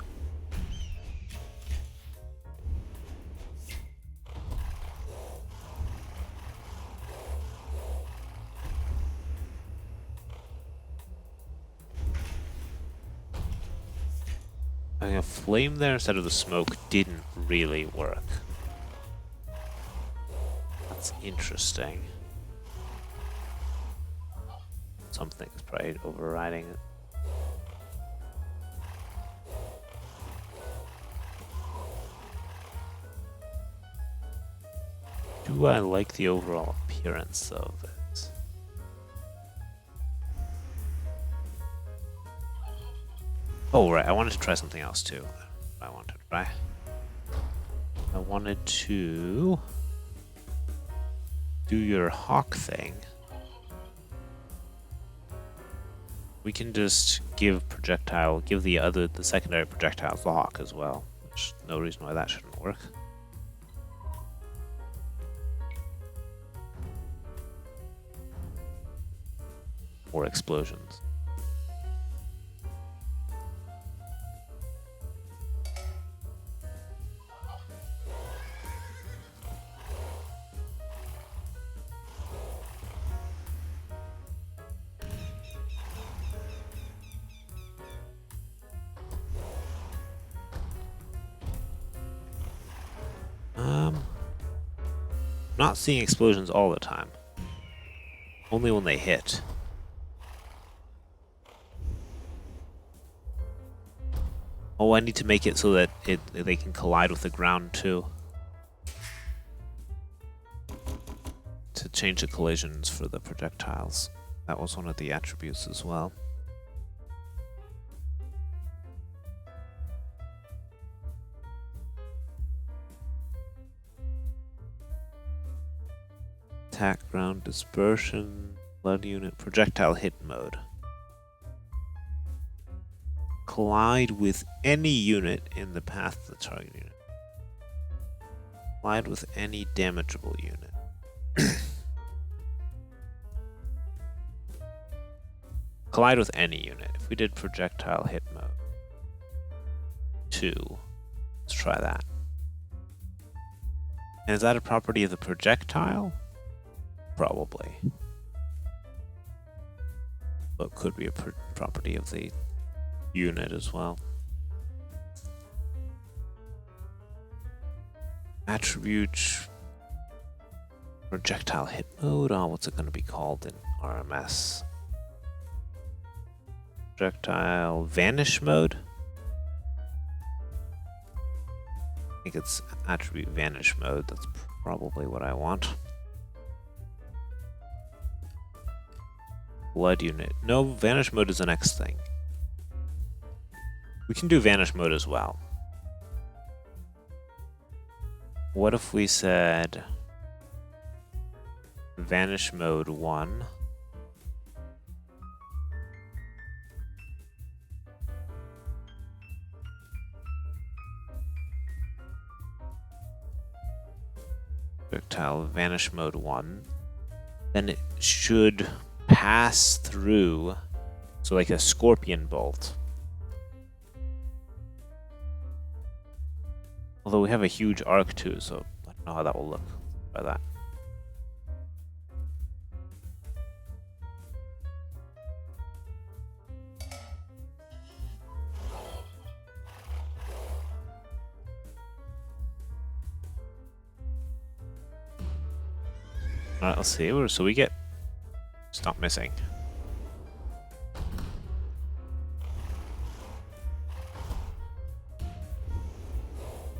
Speaker 1: Having a flame there instead of the smoke didn't really work. That's interesting. Something's probably overriding it. Do I like the overall appearance of it? Oh, right, I wanted to try something else too. I wanted to try. I wanted to do your hawk thing. We can just give the secondary projectiles the hawk as well. There's no reason why that shouldn't work. Or explosions. Not seeing explosions all the time. Only when they hit. Oh, I need to make it so that they can collide with the ground too. To change the collisions for the projectiles. That was one of the attributes as well. Attack, ground dispersion, blood unit, projectile hit mode. collide with any unit in the path of the target unit. Collide with any damageable unit. Collide with any unit. If we did projectile hit mode 2, let's try that. And is that a property of the projectile? Probably. But it could be a property of the unit as well. Attribute projectile hit mode. Oh, what's it going to be called in RMS? Projectile vanish mode. I think it's attribute vanish mode. That's probably what I want. Blood unit. No, vanish mode is the next thing. We can do vanish mode as well. What if we said vanish mode 1? Projectile vanish mode 1. Then it should pass through, so like a scorpion bolt. Although we have a huge arc too, so I don't know how that will look by that. Alright, let's see. So we get... Stop missing.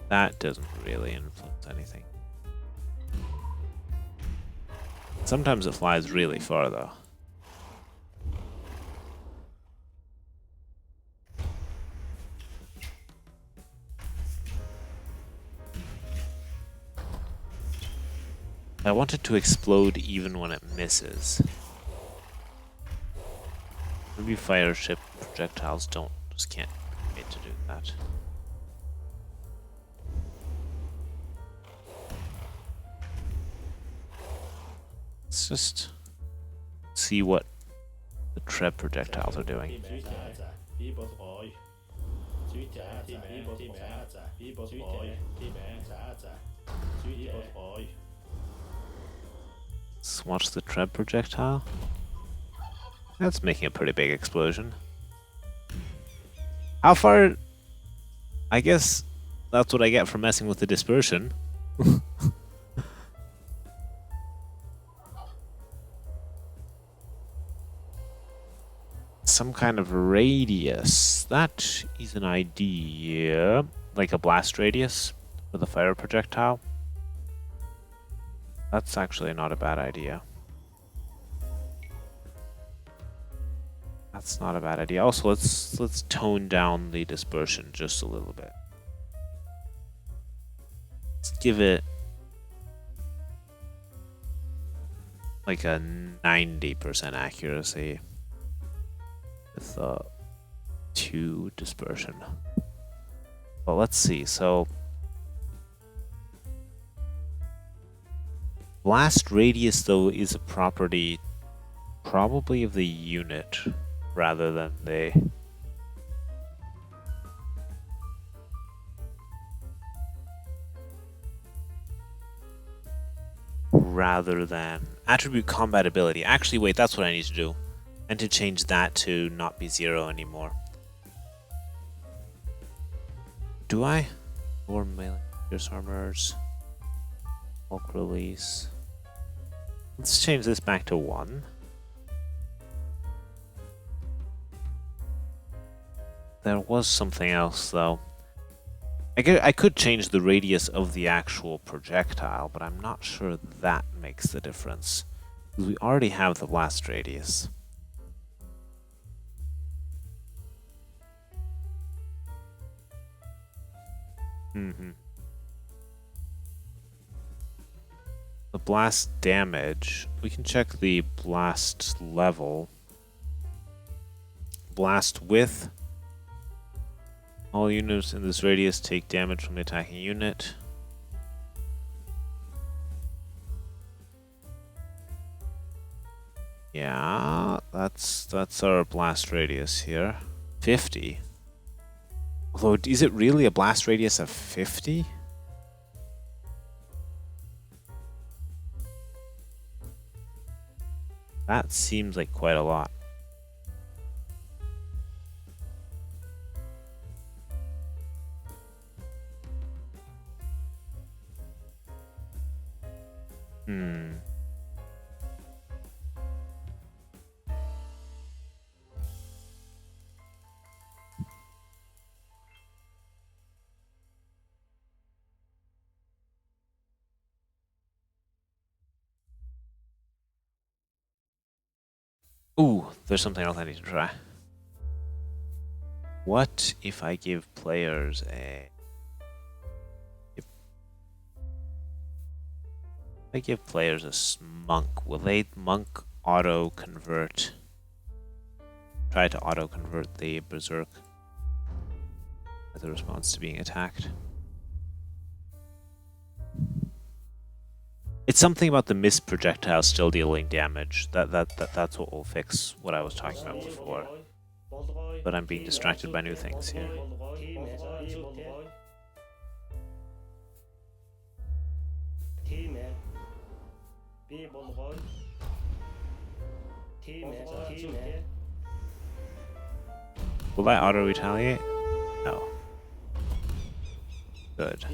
Speaker 1: That doesn't really influence anything. Sometimes it flies really far though. I want it to explode even when it misses. Maybe fire ship projectiles just can't be made to do that. Let's just see what the Treb projectiles are doing. Let's watch the Treb projectile. That's making a pretty big explosion. How far? I guess that's what I get for messing with the dispersion. Some kind of radius. That is an idea. Like a blast radius with a fire projectile. That's actually not a bad idea. That's not a bad idea. Also, let's tone down the dispersion just a little bit. Let's give it like a 90% accuracy with 2 dispersion. Well, let's see. So blast radius though is a property probably of the unit rather than the attribute combat ability. Actually, wait, that's what I need to do. And to change that to not be 0 anymore. Do I? Or melee pierce armors. Bulk release. Let's change this back to 1. There was something else though. I could change the radius of the actual projectile, but I'm not sure that makes the difference. Because we already have the blast radius. The blast damage, we can check the blast level. Blast width All units in this radius take damage from the attacking unit. Yeah, that's our blast radius here. 50. Although, is it really a blast radius of 50? That seems like quite a lot. Ooh, there's something else I need to try. What if I give players a... If I give players a monk, will they monk auto-convert? Try to auto-convert the berserk as a response to being attacked. It's something about the missed projectile still dealing damage. That's what will fix what I was talking about before. But I'm being distracted by new things here. Will I auto retaliate? No. Good.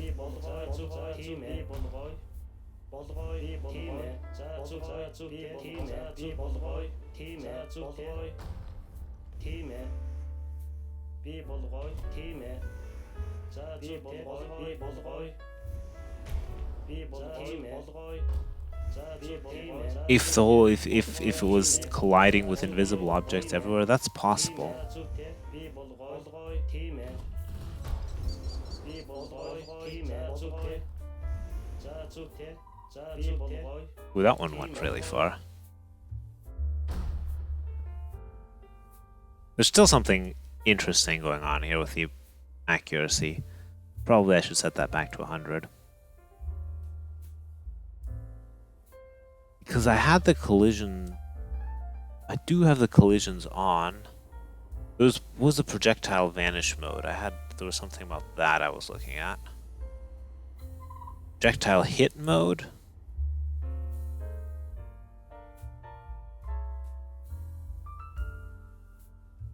Speaker 1: If it was colliding with invisible objects everywhere, that's possible. Ooh, that one went really far. There's still something interesting going on here with the accuracy. Probably I should set that back to 100. Because I had the collision... I do have the collisions on. There was a projectile vanish mode. There was something about that I was looking at. Projectile hit mode?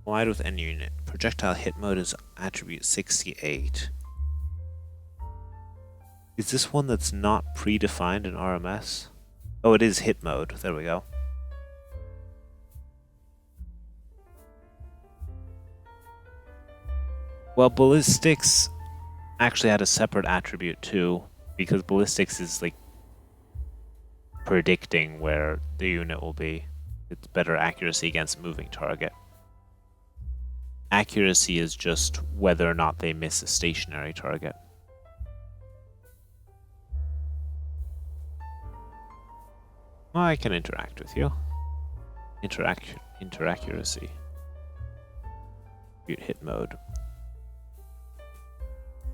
Speaker 1: Collide with any unit. Projectile hit mode is attribute 68. Is this one that's not predefined in RMS? Oh, it is hit mode. There we go. Well, ballistics actually had a separate attribute too, because ballistics is like predicting where the unit will be. It's better accuracy against moving target. Accuracy is just whether or not they miss a stationary target. Well, I can interact with you. Interaccuracy. Hit mode.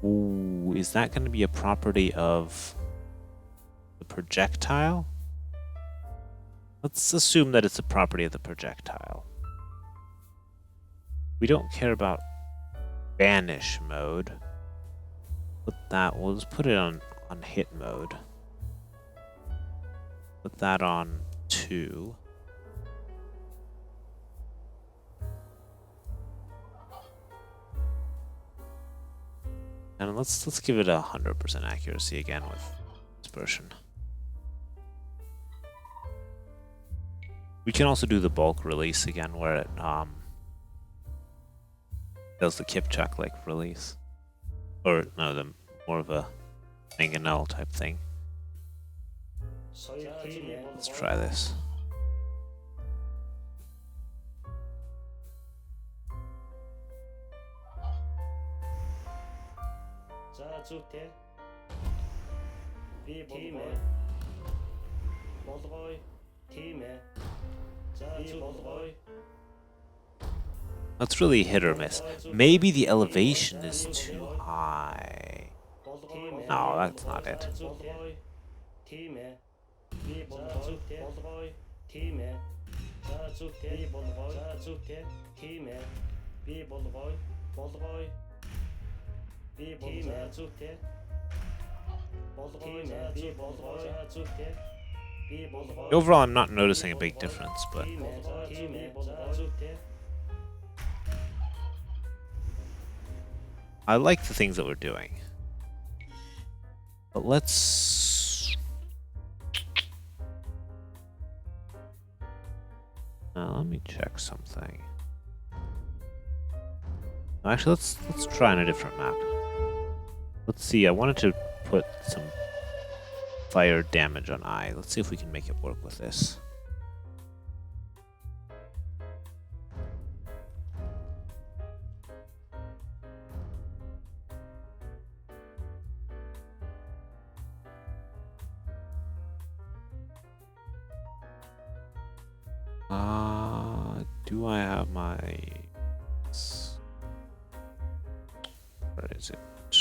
Speaker 1: Ooh, is that going to be a property of the projectile? Let's assume that it's a property of the projectile. We don't care about banish mode. We'll just put it on hit mode. Put that on 2. And let's give it 100% accuracy again with dispersion. We can also do the bulk release again, where it does the Kipchak like release, or no, the more of a mangonel type thing. Let's try this. That's really hit or miss. Maybe the elevation is too high. No, that's not it. Overall, I'm not noticing a big difference, but I like the things that we're doing. But let's... let me check something. Actually, let's try on a different map. Let's see, I wanted to put some fire damage on I. Let's see if we can make it work with this. Do I have my... Where is it?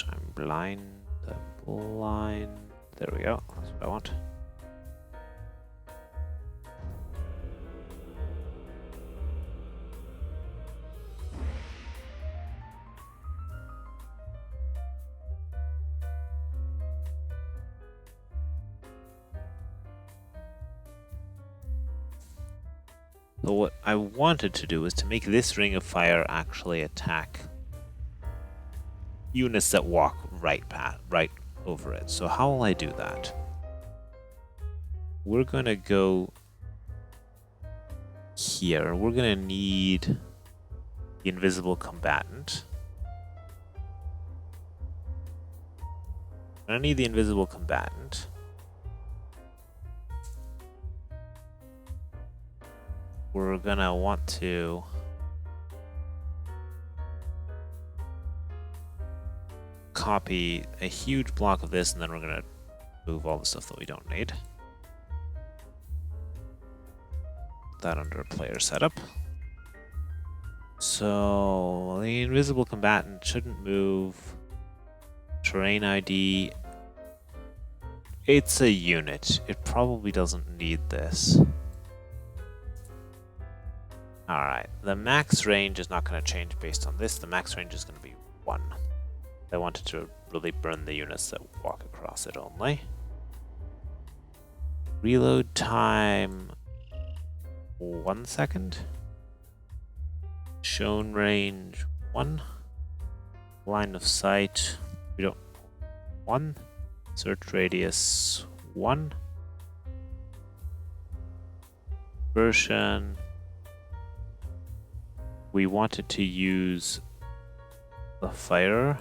Speaker 1: I'm blind. I'm blind. There we go. That's what I want. So what I wanted to do is to make this ring of fire actually attack units that walk right over it. So how will I do that? We're gonna go here. We're gonna need the invisible combatant. I need the invisible combatant. We're gonna want to copy a huge block of this, and then we're gonna move all the stuff that we don't need. Put that under player setup. So the invisible combatant shouldn't move. Terrain ID. It's a unit. It probably doesn't need this. Alright, the max range is not going to change based on this. The max range is going to be 1. I wanted to really burn the units that walk across it only. Reload time 1 second. Shown range 1. Line of sight, we don't 1. Search radius 1. Version, we wanted to use the fire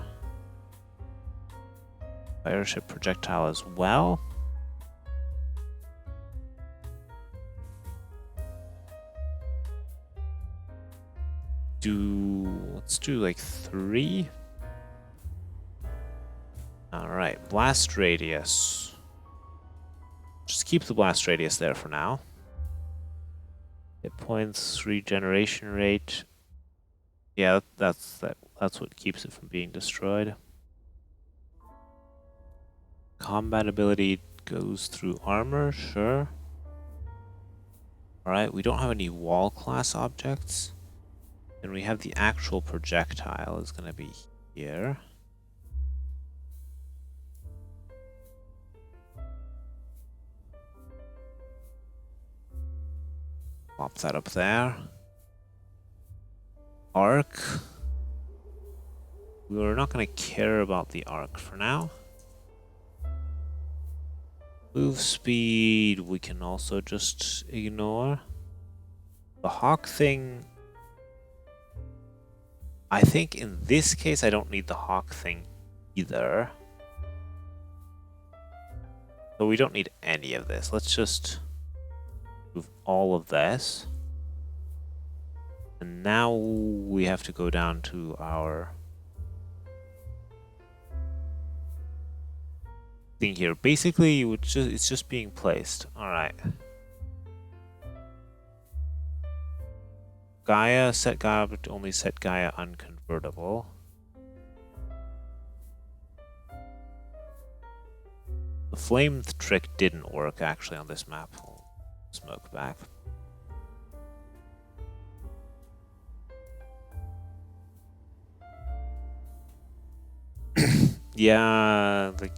Speaker 1: ship projectile as well. Let's do like 3. Alright, blast radius. Just keep the blast radius there for now. Hit points, regeneration rate. Yeah, that's what keeps it from being destroyed. Combat ability goes through armor, sure. Alright, we don't have any wall class objects. And we have the actual projectile is going to be here. Pop that up there. Arc. We're not going to care about the arc for now. Move speed we can also just ignore. The hawk thing, I think in this case I don't need the hawk thing either. So we don't need any of this. Let's just move all of this. And now we have to go down to our thing here. Basically, it's just being placed. Alright. Gaia, set Gaia object only, set Gaia unconvertible. The flame trick didn't work actually on this map. We'll smoke back. Yeah, the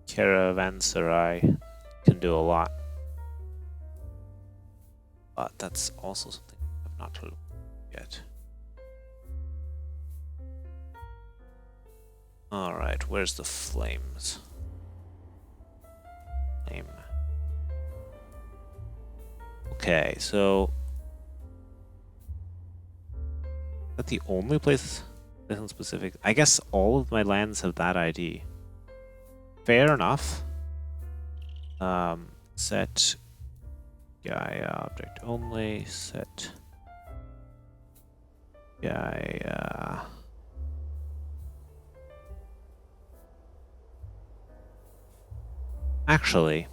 Speaker 1: Caravanserai can do a lot. But that's also something I've not told yet. Alright, where's the flames? Flame. Okay, so is that the only place isn't specific? I guess all of my lands have that ID. Fair enough. Set Gaia object only, set Gaia actually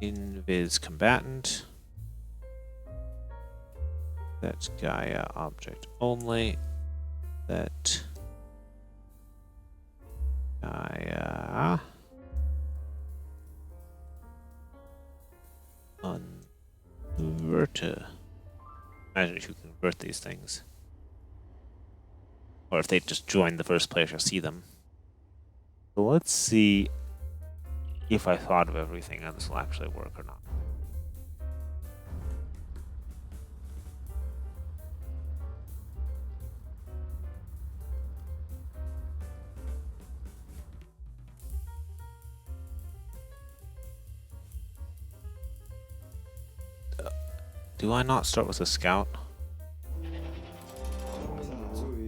Speaker 1: invis combatant, set Gaia object only, set Gaia converter. Imagine if you convert these things. Or if they just join the first place or see them. So let's see if I thought of everything and this will actually work or not. Do I not start with a scout?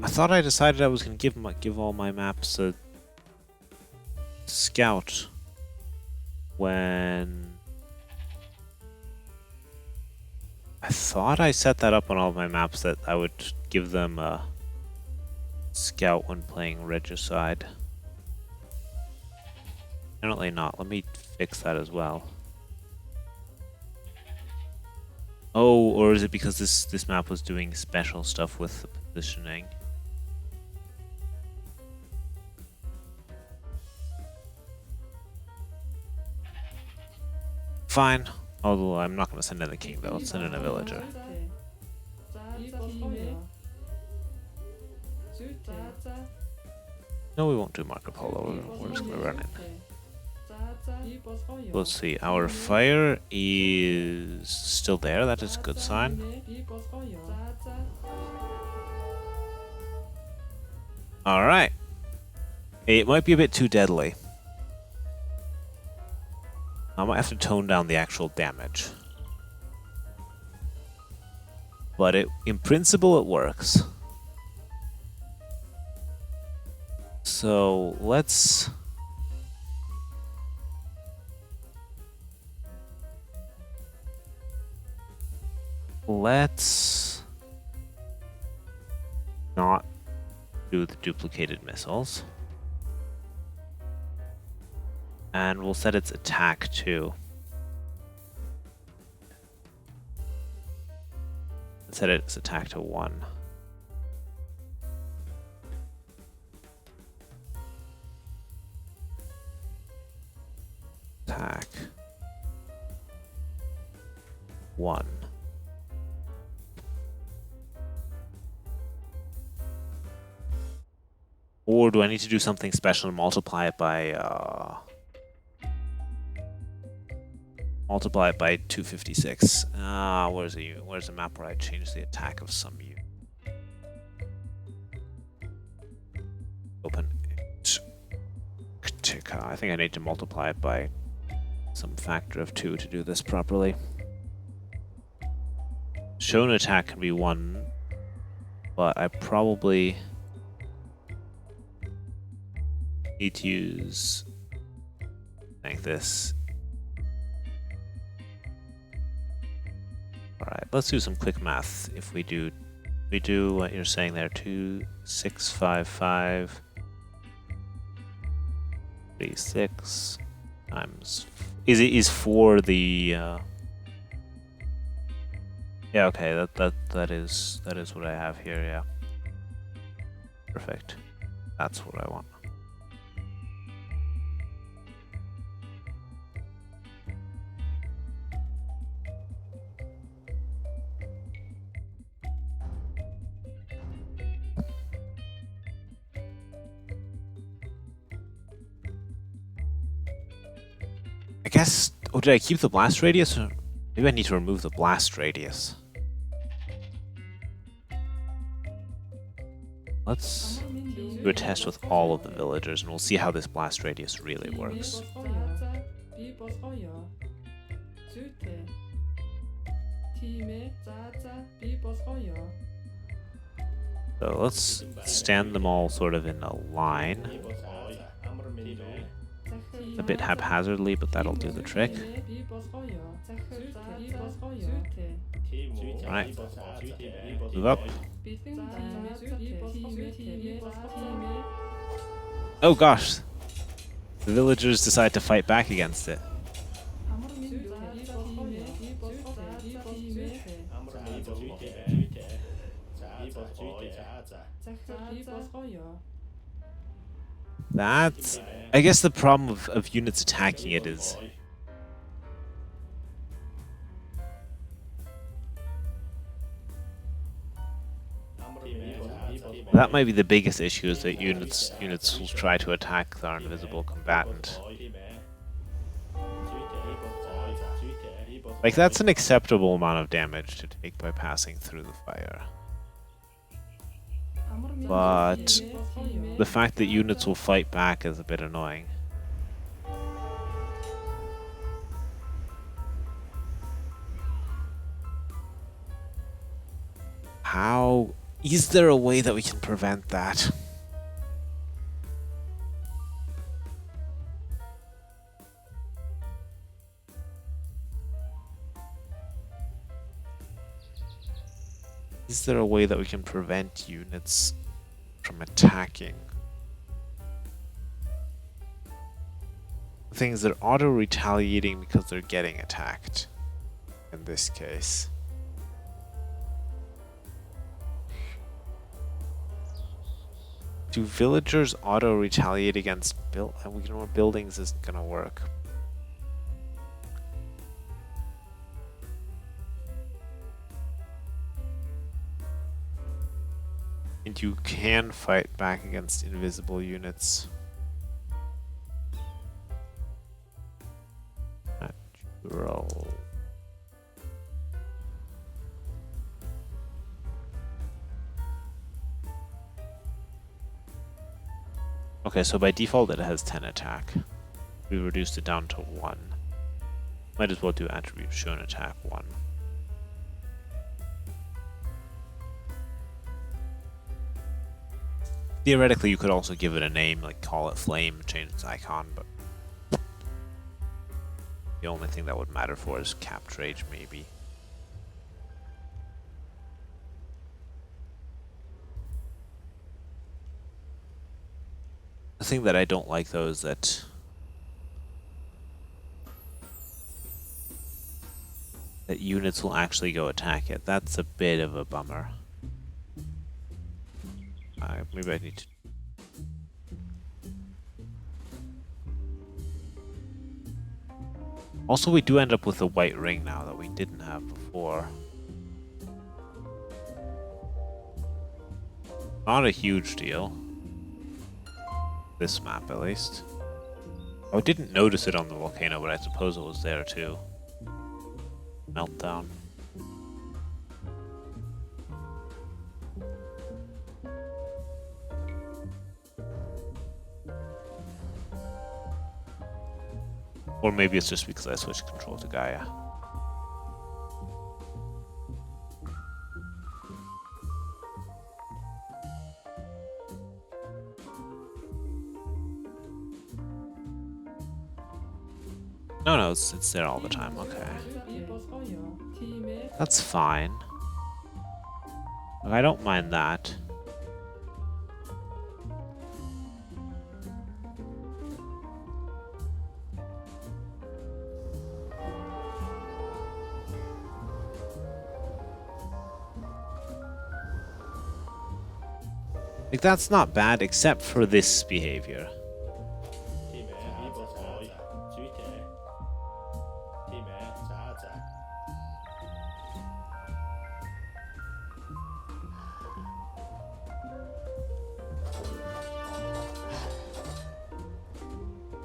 Speaker 1: I thought I decided I was going to give all my maps a scout when I thought I set that up on all of my maps, that I would give them a scout when playing Regicide. Apparently not. Let me fix that as well. Oh, or is it because this map was doing special stuff with the positioning? Fine. Although I'm not going to send in the king though, I'll send in a villager. No, we won't do Marco Polo, we're just going to run it. Let's see, our fire is still there, that is a good sign. Alright. It might be a bit too deadly. I might have to tone down the actual damage. But in principle it works. So let's not do the duplicated missiles. And we'll set its attack to. Set its attack to 1. Attack 1. Or do I need to do something special and multiply it by 256? Where's the map where I change the attack of some unit? Open it. I think I need to multiply it by some factor of 2 to do this properly. Shown attack can be 1, but I probably need to use like this. Alright, let's do some quick math. If we do We do what you're saying there, 2, 6, 5, 5, 3, 6 times. Is 4 the? Yeah, okay. That is what I have here. Yeah. Perfect. That's what I want. I guess. Oh, did I keep the blast radius? Or maybe I need to remove the blast radius. Let's do a test with all of the villagers, and we'll see how this blast radius really works. So let's stand them all sort of in a line. A bit haphazardly, but that'll do the trick. Alright. Move up. Oh gosh! The villagers decide to fight back against it. That's... I guess the problem of units attacking it is... That might be the biggest issue, is that units will try to attack our invisible combatant. Like, that's an acceptable amount of damage to take by passing through the fire. But the fact that units will fight back is a bit annoying. How... Is there a way that we can prevent that? Is there a way that we can prevent units from attacking? The thing is, they're auto-retaliating because they're getting attacked. In this case. Do villagers auto-retaliate against buildings isn't gonna work. And you can fight back against invisible units. Natural. Okay, so by default it has 10 attack. We reduced it down to 1. Might as well do attribute shown attack 1. Theoretically, you could also give it a name, like call it Flame, change its icon, but the only thing that would matter for is Capped Rage, maybe. The thing that I don't like, though, is that units will actually go attack it. That's a bit of a bummer. Maybe I need to... Also, we do end up with a white ring now that we didn't have before. Not a huge deal. This map, at least. I didn't notice it on the volcano, but I suppose it was there too. Meltdown. Or maybe it's just because I switched control to Gaia. No, it's there all the time, okay. That's fine. I don't mind that. Like, that's not bad, except for this behavior.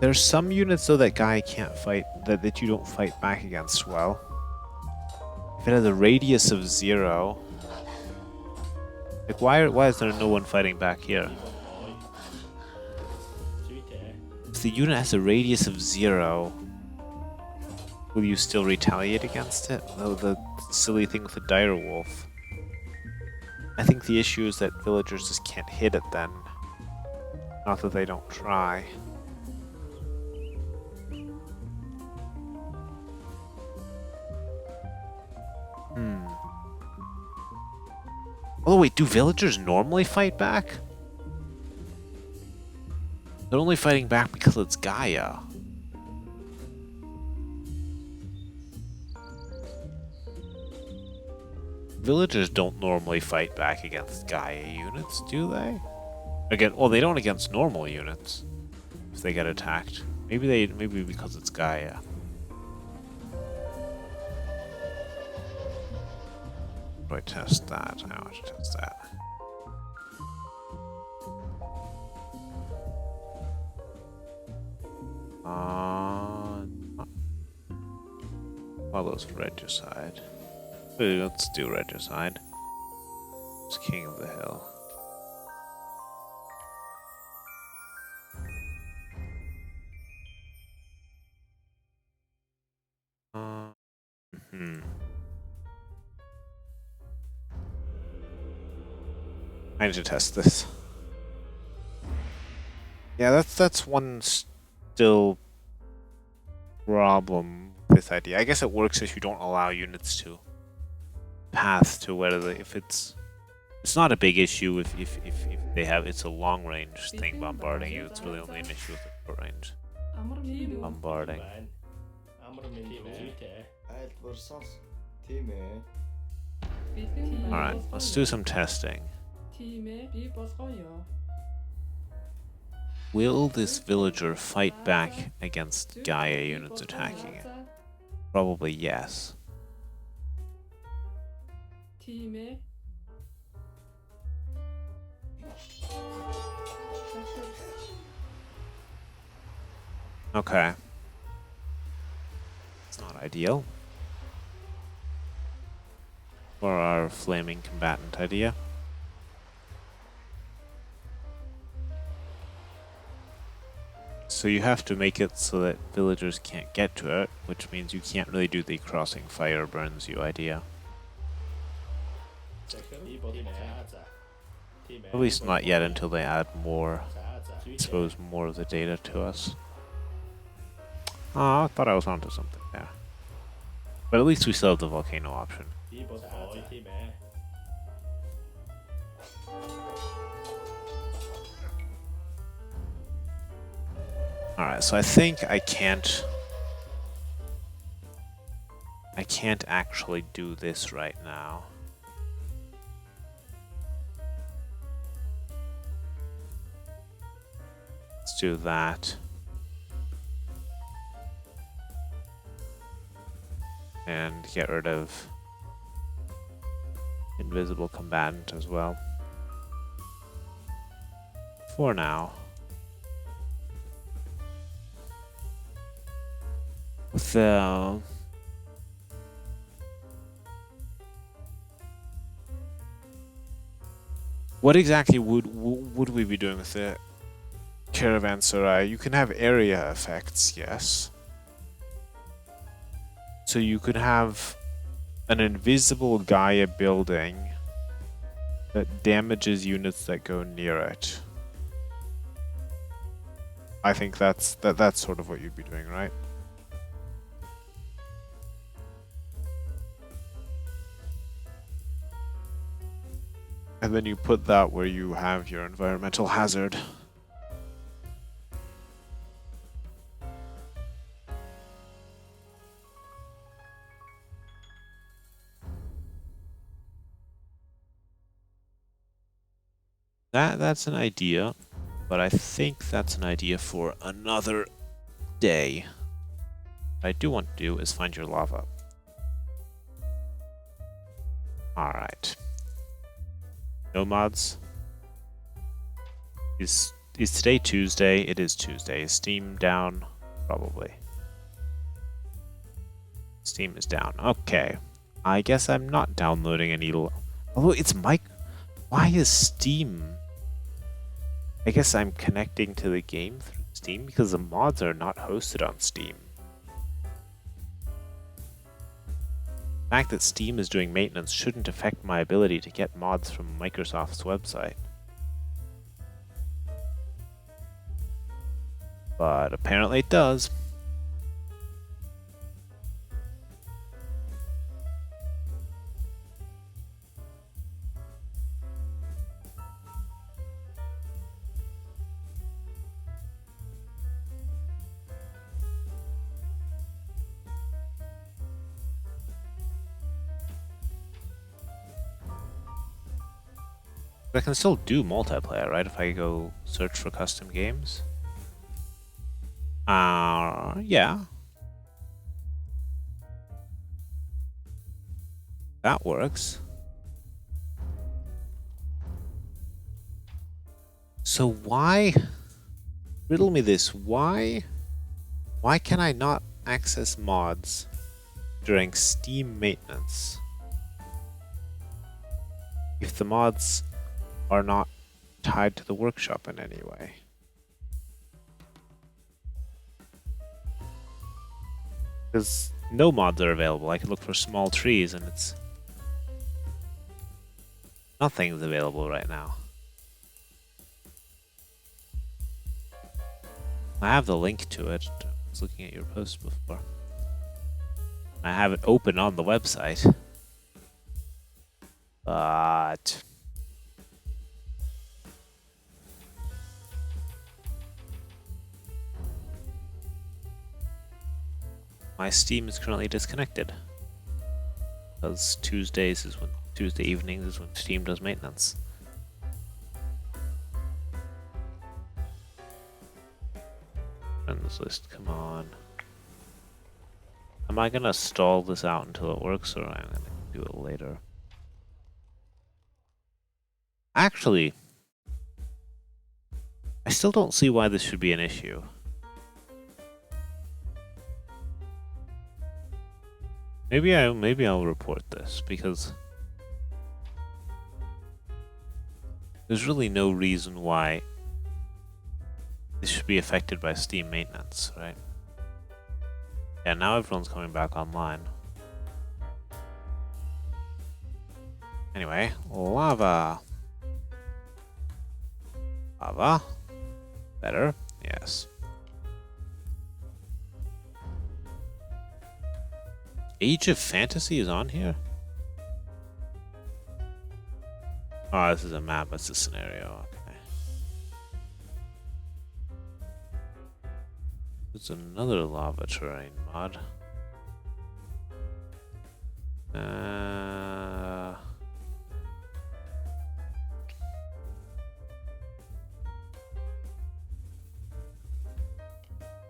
Speaker 1: There's some units, though, that Gaia can't fight, that you don't fight back against well. If it has a radius of 0... Like, why is there no one fighting back here? If the unit has a radius of 0, will you still retaliate against it? Oh, the silly thing with the dire wolf. I think the issue is that villagers just can't hit it then. Not that they don't try. Oh wait, do villagers normally fight back? They're only fighting back because it's Gaia. Villagers don't normally fight back against Gaia units, do they? Again, well, they don't against normal units if they get attacked. Maybe because it's Gaia. Do I test that? I want to test that. Well, those regicide. Let's do regicide. It's King of the Hill. I need to test this. Yeah, that's one still problem with this idea. I guess it works if you don't allow units to path to where if it's not a big issue if they have it's a long range thing bombarding you. It's really only an issue with the short range bombarding. Alright, let's do some testing. Will this villager fight back against Gaia units attacking it? Probably yes. Okay. It's not ideal for our flaming combatant idea. So you have to make it so that villagers can't get to it, which means you can't really do the crossing fire burns you idea. At least not yet until they add more, expose more of the data to us. Oh, I thought I was onto something there. But at least we still have the volcano option. Alright, so I think I can't actually do this right now. Let's do that. And get rid of invisible combatant as well. For now. So what exactly would we be doing with the caravanserai? You can have area effects, yes. So you could have an invisible Gaia building that damages units that go near it. I think that's sort of what you'd be doing, right? And then you put that where you have your environmental hazard. That's an idea, but I think that's an idea for another day. What I do want to do is find your lava. Alright. No mods. Is today Tuesday? It is Tuesday. Is Steam down? Probably. Steam is down. Okay. I guess I'm not downloading any... Although it's Why is Steam... I guess I'm connecting to the game through Steam because the mods are not hosted on Steam. The fact that Steam is doing maintenance shouldn't affect my ability to get mods from Microsoft's website. But apparently it does. I can still do multiplayer, right? If I go search for custom games. Yeah. That works. So why... Riddle me this. Why can I not access mods during Steam maintenance? If the mods are not tied to the workshop in any way. Because no mods are available. I could look for small trees and it's... Nothing's available right now. I have the link to it. I was looking at your post before. I have it open on the website. But... my Steam is currently disconnected. Because Tuesday evenings is when Steam does maintenance. Friends list, come on. Am I gonna stall this out until it works, or I'm gonna do it later? Actually, I still don't see why this should be an issue. Maybe I'll report this, because there's really no reason why this should be affected by Steam maintenance, right? Yeah, now everyone's coming back online. Anyway, lava. Lava. Better, yes. Age of Fantasy is on here? Oh, this is a map, that's a scenario, okay. There's another lava terrain mod.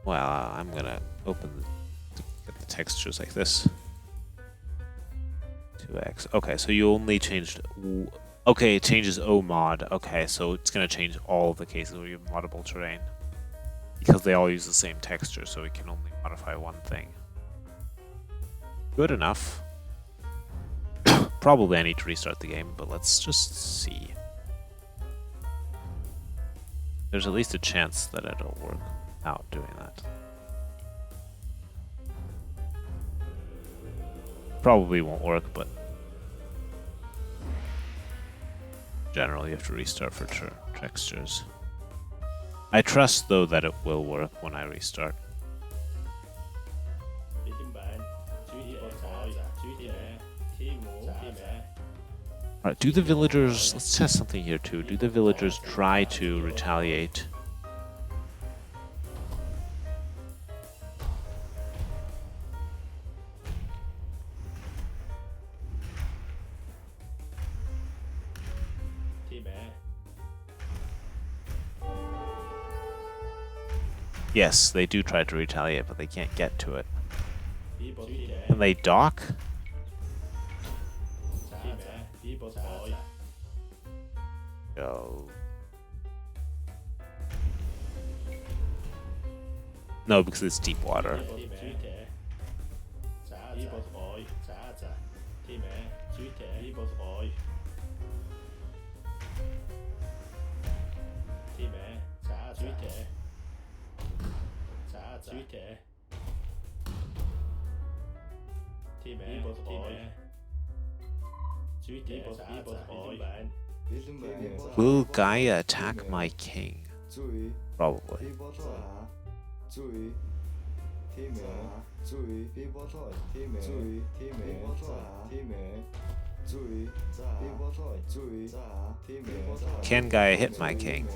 Speaker 1: Well, I'm gonna get the textures like this. 2x. Okay, so you only changed... Okay, it changes O mod. Okay, so it's gonna change all of the cases where you have moddable terrain. Because they all use the same texture, so we can only modify one thing. Good enough. Probably I need to restart the game, but let's just see. There's at least a chance that it'll work out doing that. Probably won't work, but generally you have to restart for textures. I trust though that it will work when I restart. Alright, do the villagers... Let's test something here too. Do the villagers try to retaliate? Yes, they do try to retaliate, but they can't get to it. Can they dock? Go. No, because it's deep water. Will Gaia attack my king? Probably. Can Gaia hit my king?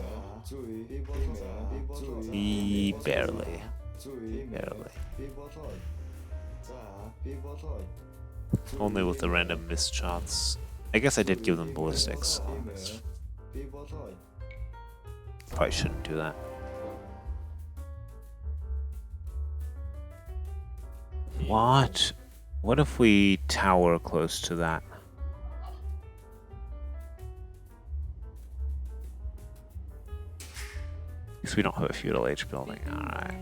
Speaker 1: Barely. Barely. Only with the random missed shots. I guess I did give them ballistics. Probably shouldn't do that. What? What if we tower close to that? Because we don't have a feudal age building. Alright.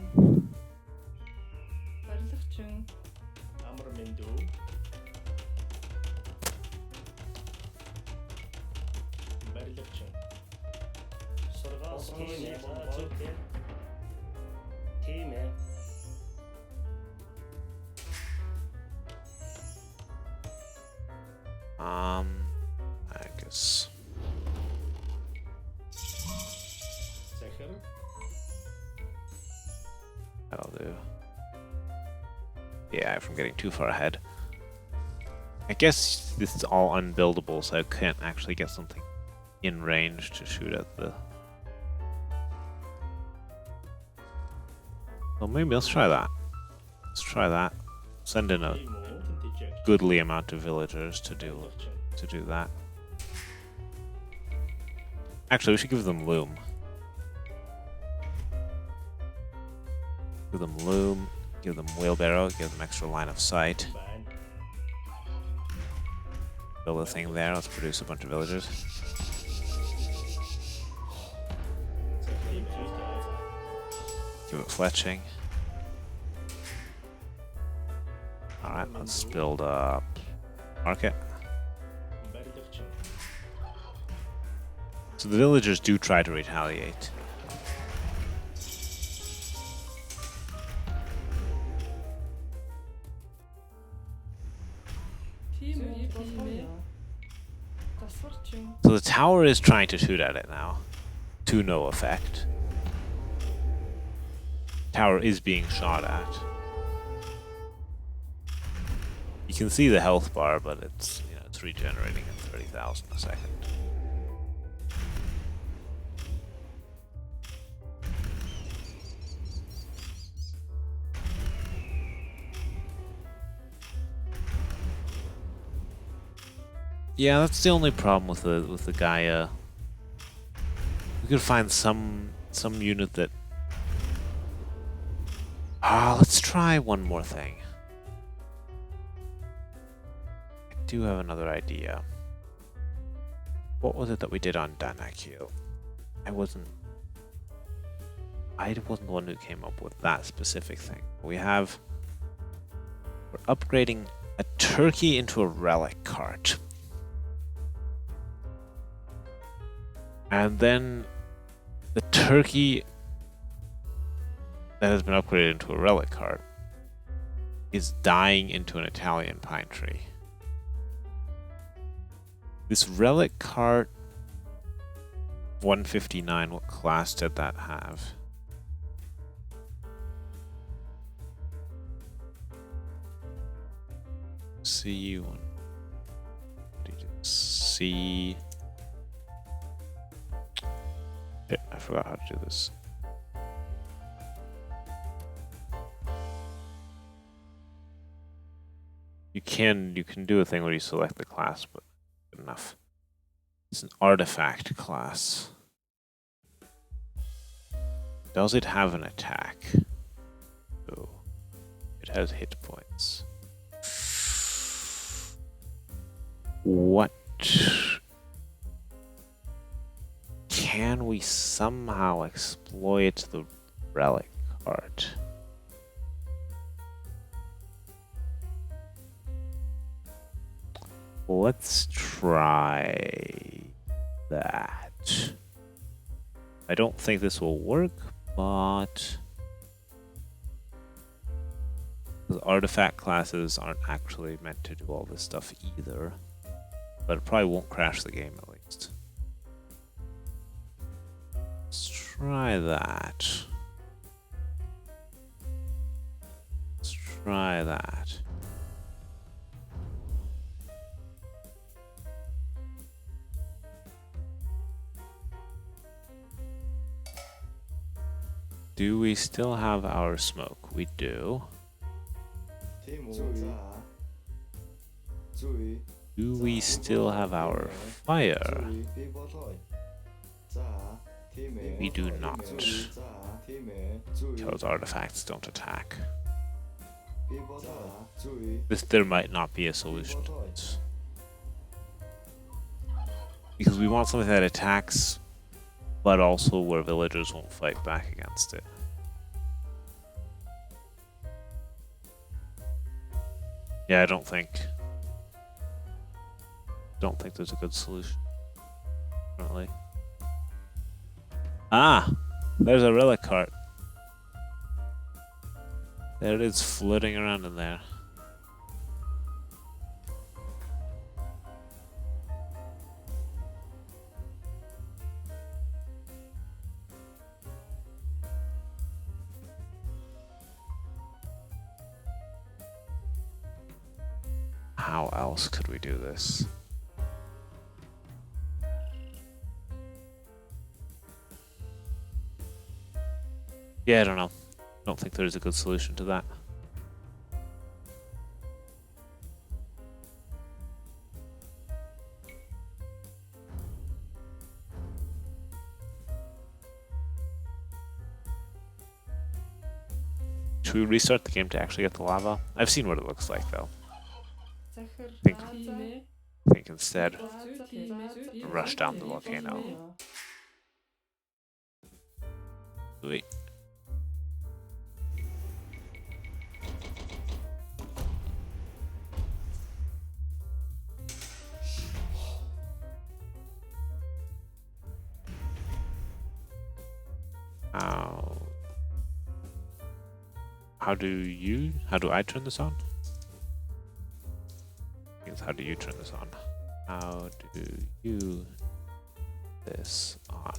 Speaker 1: I guess. That'll do. Yeah, if I'm getting too far ahead. I guess this is all unbuildable, so I can't actually get something in range to shoot at the... Well, maybe let's try that. Let's try that. Send in a goodly amount of villagers to do that. Actually, we should give them loom. Give them loom, give them wheelbarrow, give them extra line of sight. Build a thing there, let's produce a bunch of villagers. Give it fletching. Alright, let's build a market. So the villagers do try to retaliate. So the tower is trying to shoot at it now, to no effect. Tower is being shot at. You can see the health bar, but it's, you know, it's regenerating at 30,000 a second. Yeah, that's the only problem with the Gaia. We could find some unit that. Let's try one more thing. I do have another idea. What was it that we did on Danakil? I wasn't the one who came up with that specific thing. We're upgrading a turkey into a relic cart. And then the turkey that has been upgraded into a relic cart is dying into an Italian pine tree. This relic cart 159, what class did that have? See you on see. Shit, I forgot how to do this. You can do a thing where you select the class, but good enough. It's an artifact class. Does it have an attack? Oh, it has hit points. What? Can we somehow exploit the relic card? Let's try that. I don't think this will work, but the artifact classes aren't actually meant to do all this stuff either. But it probably won't crash the game at least. Let's try that. Let's try that. Do we still have our smoke? We do. Do we still have our fire? We do not. Those artifacts don't attack. There might not be a solution to this. Because we want something that attacks, but also where villagers won't fight back against it. Yeah, I don't think there's a good solution currently. Ah, there's a relic cart. There it is, floating around in there. How else could we do this? Yeah, I don't know. I don't think there's a good solution to that. Should we restart the game to actually get the lava? I've seen what it looks like though. Think instead rush down the volcano. Wait. How do I turn this on? How do you turn this on? How do you this on?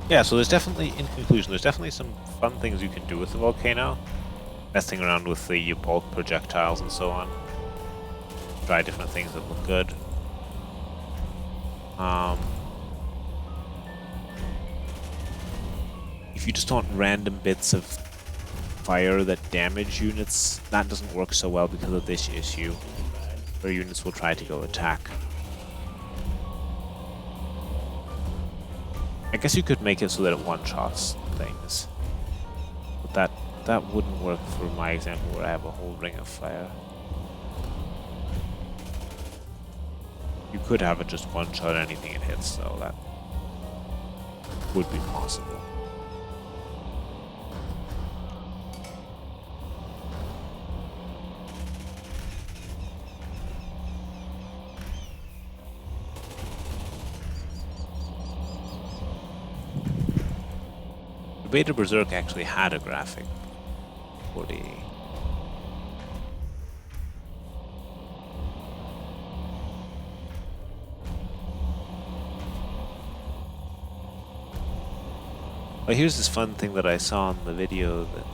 Speaker 1: Yeah, so there's definitely, in conclusion, there's definitely some fun things you can do with the volcano. Messing around with the bulk projectiles and so on. Try different things that look good. If you just want random bits of fire that damage units, that doesn't work so well because of this issue, where units will try to go attack. I guess you could make it so that it one-shots things, but that wouldn't work for my example where I have a whole ring of fire. You could have it just one-shot anything it hits, though. That would be possible. Beta Berserk actually had a graphic. 40. Well, here's this fun thing that I saw in the video that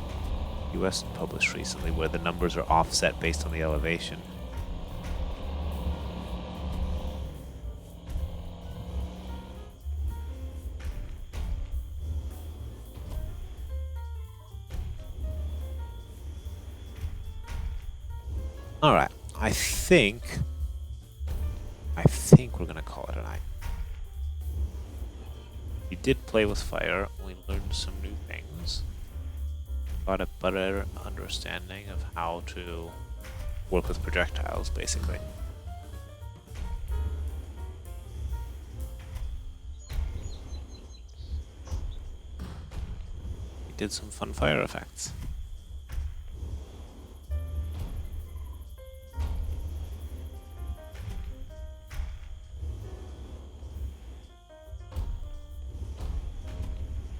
Speaker 1: US published recently where the numbers are offset based on the elevation. Alright, I think we're gonna call it a night. We did play with fire, we learned some new things. Got a better understanding of how to work with projectiles, basically. We did some fun fire effects.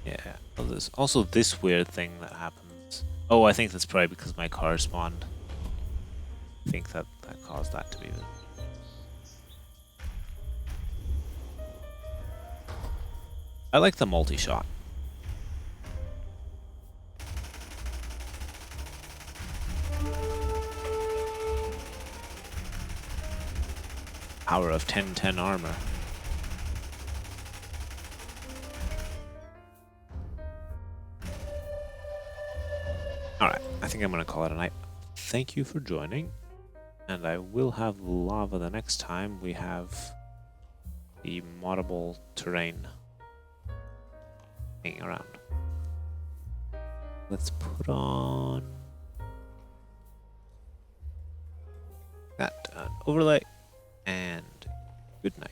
Speaker 1: Yeah, well, there's also this weird thing that happens. Oh, I think that's probably because my car spawned. I think that caused that to be the... I like the multi-shot. Power of 10-10 armor. Alright, I think I'm gonna call it a night. Thank you for joining, and I will have lava the next time we have the moddable terrain hanging around. Let's put on that overlay, and good night.